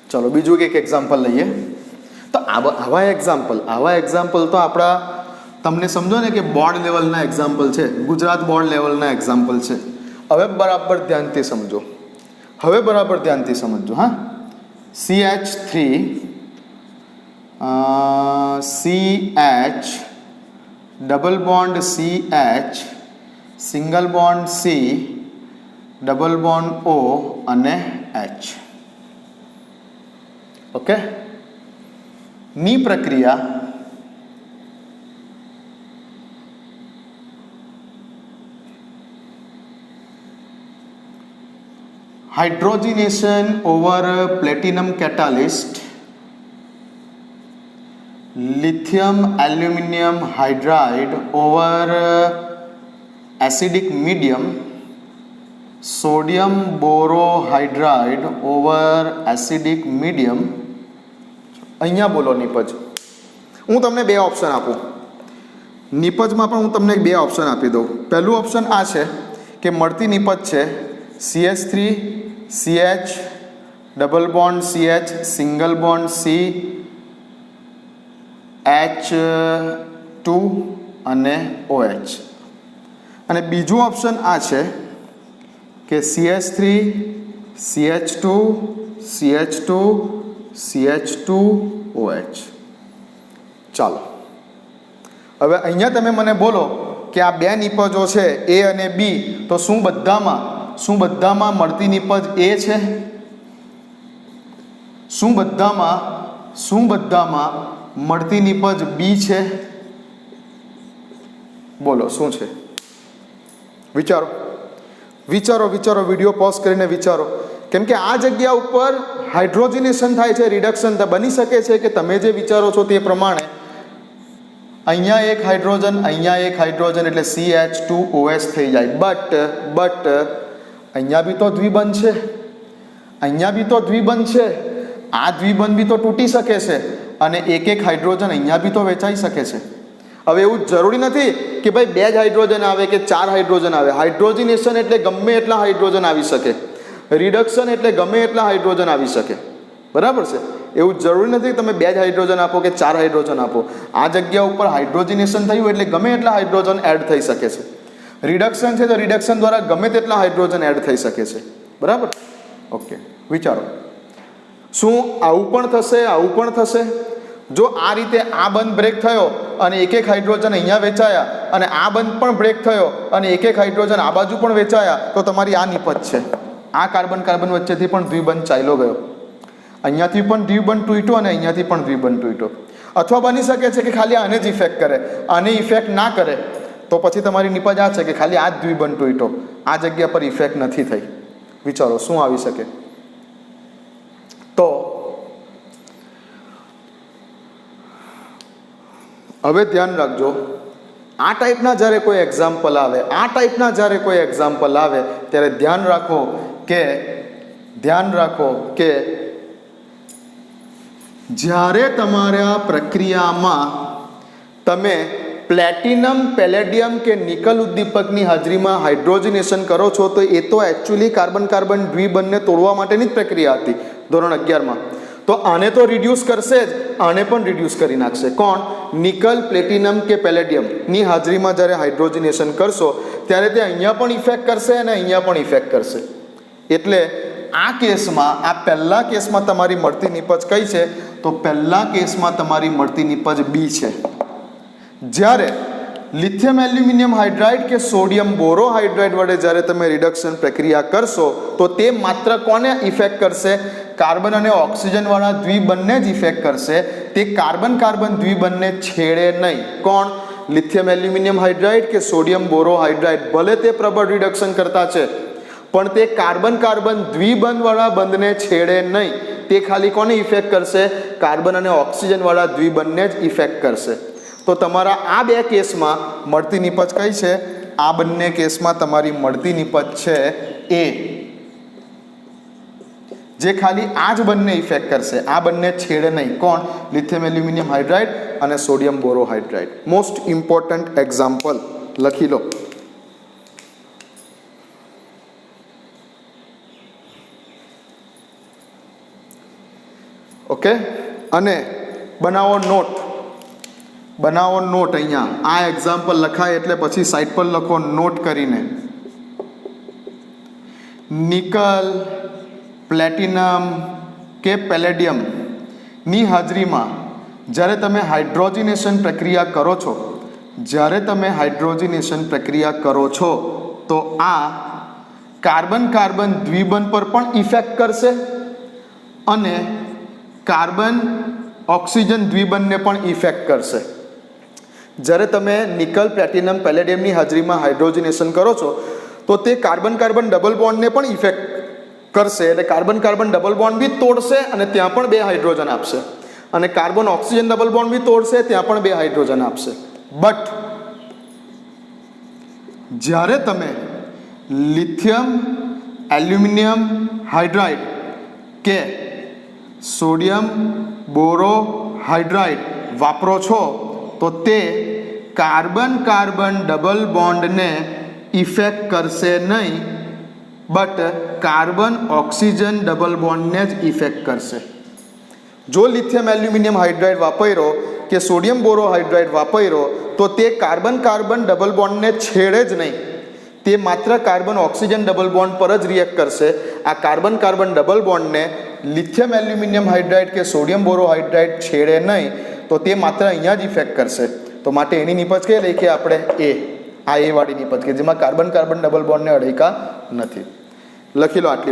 ચલો બીજું એક એક્ઝામ્પલ લઈએ. તો આવા એક્ઝામ્પલ તો આપણા તમને સમજો ને કે બોર્ડ લેવલના એક્ઝામ્પલ છે, ગુજરાત બોર્ડ લેવલના એક્ઝામ્પલ છે. હવે બરાબર ધ્યાનથી સમજો, હવે બરાબર ધ્યાનથી સમજો. હા, CH3 CH double bond CH single bond C double bond O અને H. ઓકે, ની પ્રક્રિયા hydrogenation over platinum catalyst lithium aluminum hydride over acidic medium, sodium borohydride over acidic medium. અહીંયા બોલો નિપજ. હું તમને બે ઓપ્શન આપું, નિપજમાં પણ હું તમને બે ઓપ્શન આપી દઉં. પહેલું ઓપ્શન આ છે કે મળતી નિપજ છે CH3 CH double bond CH single bond C H2 અને OH. અને બીજું ઓપ્શન આ છે કે CH3 CH2 CH2 CH2 OH. ચાલો, હવે અહીંયા તમે મને બોલો કે આ બે નિપજો છે A અને B, તો શું બધામાં મળતી નિપજ A છે? શું બધામાં મળતી નિપજ B છે? બોલો શું છે? વિચારો, વિડીયો પોઝ કરીને વિચારો. કેમ કે આ જગ્યા ઉપર હાઇડ્રોજનેશન થાય છે, રિડક્શન બની શકે છે કે તમે જે વિચારો છો તે પ્રમાણે અહીંયા એક હાઇડ્રોજન, અહીંયા એક હાઇડ્રોજન એટલે CH2OH થઈ જાય. બટ અહીંયા બી તો દ્વિબંધ છે, અહીંયા બી તો દ્વિબંધ છે, આ દ્વિબંધ બી તો તૂટી શકે છે અને એક હાઇડ્રોજન અહીંયા બી તો વેચાઈ શકે છે. હવે એવું જરૂરી નથી કે ભાઈ બે જ હાઇડ્રોજન આવે કે ચાર હાઇડ્રોજન આવે. હાઇડ્રોજનેશન એટલે ગમે એટલા હાઇડ્રોજન આવી શકે, રિડક્શન એટલે ગમે એટલા હાઇડ્રોજન આવી શકે. બરાબર છે? એવું જરૂરી નથી કે તમે બે જ હાઇડ્રોજન આપો કે ચાર હાઇડ્રોજન આપો. આ જગ્યા ઉપર હાઇડ્રોજનેશન થયું એટલે ગમે એટલા હાઇડ્રોજન એડ થઈ શકે છે. રિડક્શન છે તો રિડક્શન દ્વારા ગમે તેટલા હાઇડ્રોજન એડ થઈ શકે છે. બરાબર? ઓકે, વિચારો શું આવું પણ થશે, આવું પણ થશે? જો આ રીતે આ બંધ બ્રેક થયો અને એક હાઇડ્રોજન અહીંયા વેચાયા અને આ બંધ પણ બ્રેક થયો અને એક હાઇડ્રોજન આ બાજુ પણ વેચાયા, તો તમારી આ નિપજ છે. આ કાર્બન વચ્ચેથી પણ દ્વિબંધ ચાલ્યો ગયો, અહીંયાથી પણ દ્વિબંધ તૂટ્યો અને અહીંયાથી પણ દ્વિબંધ તૂટ્યો. અથવા બની શકે છે કે ખાલી આને જ ઇફેક્ટ કરે, આને ઇફેક્ટ ના કરે તો પછી તમારી નિપજ આ છે કે ખાલી આ જ દ્વિબંધ તૂટ્યો, આ જગ્યા પર ઇફેક્ટ નથી થઈ. વિચારો શું આવી શકે? તો હવે ધ્યાન રાખજો, આ ટાઈપના જ્યારે કોઈ એક્ઝામ્પલ આવે, ત્યારે ધ્યાન રાખો કે જ્યારે તમારા પ્રક્રિયામાં તમે પ્લેટિનમ, પેલેડિયમ કે નિકલ ઉદ્દીપકની હાજરીમાં હાઇડ્રોજનેશન કરો છો તો એ તો એકચ્યુઅલી કાર્બન દ્વિબંધને તોડવા માટેની જ પ્રક્રિયા હતી ધોરણ 11માં. તો આને તો રિડ્યુસ કરશે જ, આને પણ રિડ્યુસ કરી નાખશે. કોણ? નિકલ, પ્લેટિનમ કે પેલેડિયમની હાજરીમાં જ્યારે હાઇડ્રોજનેશન કરશો ત્યારે તે અહીંયા પણ ઇફેક્ટ કરશે અને અહીંયા પણ ઇફેક્ટ કરશે. એટલે આ કેસમાં, આ પહેલા કેસમાં તમારી મળતી નિપજ કઈ છે? તો પહેલા કેસમાં તમારી મળતી નિપજ B છે. જ્યારે લિથિયમ એલ્યુમિનિયમ હાઇડ્રાઇડ કે સોડિયમ બોરોહાઇડ્રાઇડ વડે જ્યારે તમે રિડક્શન પ્રક્રિયા કરશો તો તે માત્ર કોને ઇફેક્ટ કરશે? કાર્બન અને ઓક્સિજનવાળા દ્વિબંધને જ ઇફેક્ટ કરશે. તે કાર્બન દ્વિબંધને છેડે નહીં. કોણ? લિથિયમ એલ્યુમિનિયમ હાઇડ્રાઇડ કે સોડિયમ બોરોહાઇડ્રાઇડ ભલે તે પ્રબળ રિડક્શન કરતા છે પણ તે કાર્બન દ્વિબંધવાળા બંધને છેડે નહીં. તે ખાલી કોને ઇફેક્ટ કરશે? કાર્બન અને ઓક્સિજનવાળા દ્વિબંધને જ ઇફેક્ટ કરશે. તો તમારા આ બે કેસમાં મળતી નિપજ કઈ છે? આ બંને કેસમાં તમારી મળતી નિપજ છે A, જે ખાલી આ જ બંને ઇફેક્ટ કરશે, આ બંને છેડે નહીં. કોણ? લિથિયમ એલ્યુમિનિયમ હાઇડ્રાઇડ અને સોડિયમ બોરોહાઇડ્રાઇડ. મોસ્ટ ઇમ્પોર્ટન્ટ એક્ઝામ્પલ લખી લો. ઓકે, અને બનાવો નોટ. અહીંયા આ એક્ઝામ્પલ લખાય એટલે પછી સાઈડ પર લખો નોટ કરીને. નિકલ, પ્લેટિનમ કે પેલેડિયમની હાજરીમાં જ્યારે તમે હાઇડ્રોજનેશન પ્રક્રિયા કરો છો, તો આ કાર્બન કાર્બન દ્વિબંધ પર પણ ઇફેક્ટ કરશે અને કાર્બન ઓક્સિજન દ્વિબંધને પણ ઇફેક્ટ કરશે. જ્યારે તમે નિકલ, પ્લેટિનમ, પેલેડિયમની હાજરીમાં હાઇડ્રોજનેશન કરો છો તો તે કાર્બન કાર્બન ડબલ બોન્ડને પણ ઇફેક્ટ કરશે. એટલે કાર્બન કાર્બન ડબલ બોન્ડ બી તોડશે અને ત્યાં પણ 2 હાઇડ્રોજન આપશે, અને કાર્બન ઓક્સિજન ડબલ બોન્ડ બી તોડશે, ત્યાં પણ 2 હાઇડ્રોજન આપશે. બટ જ્યારે તમે લિથિયમ એલ્યુમિનિયમ હાઇડ્રાઇડ કે સોડિયમ બોરોહાઇડ્રાઇડ વાપરો છો તો તે કાર્બન કાર્બન ડબલ બોન્ડને ઇફેક્ટ કરશે નહીં, બટ કાર્બન ઓક્સિજન ડબલ બોન્ડને જ ઇફેક્ટ કરશે. જો લિથિયમ એલ્યુમિનિયમ હાઇડ્રાઇડ વાપર્યો કે સોડિયમ બોરોહાઇડ્રાઇડ વાપર્યો તો તે કાર્બન કાર્બન ડબલ બોન્ડને છેડે જ નહીં, તે માત્ર કાર્બન ઓક્સિજન ડબલ બોન્ડ પર જ રિએક્ટ કરશે. આ કાર્બન કાર્બન ડબલ બોન્ડને લિથિયમ એલ્યુમિનિયમ હાઇડ્રાઇડ કે સોડિયમ બોરોહાઇડ્રાઇડ છેડે નહીં, તો તે માત્ર અહીંયા જ ઇફેક્ટ કરશે. તો માટે એની નિપજ કઈ લખીએ આપણે? આ એ વાળી નિપજ કે જેમાં કાર્બન કાર્બન ડબલ બોન્ડને અડેકા નથી. લખી લો આટલી વસ્તુ.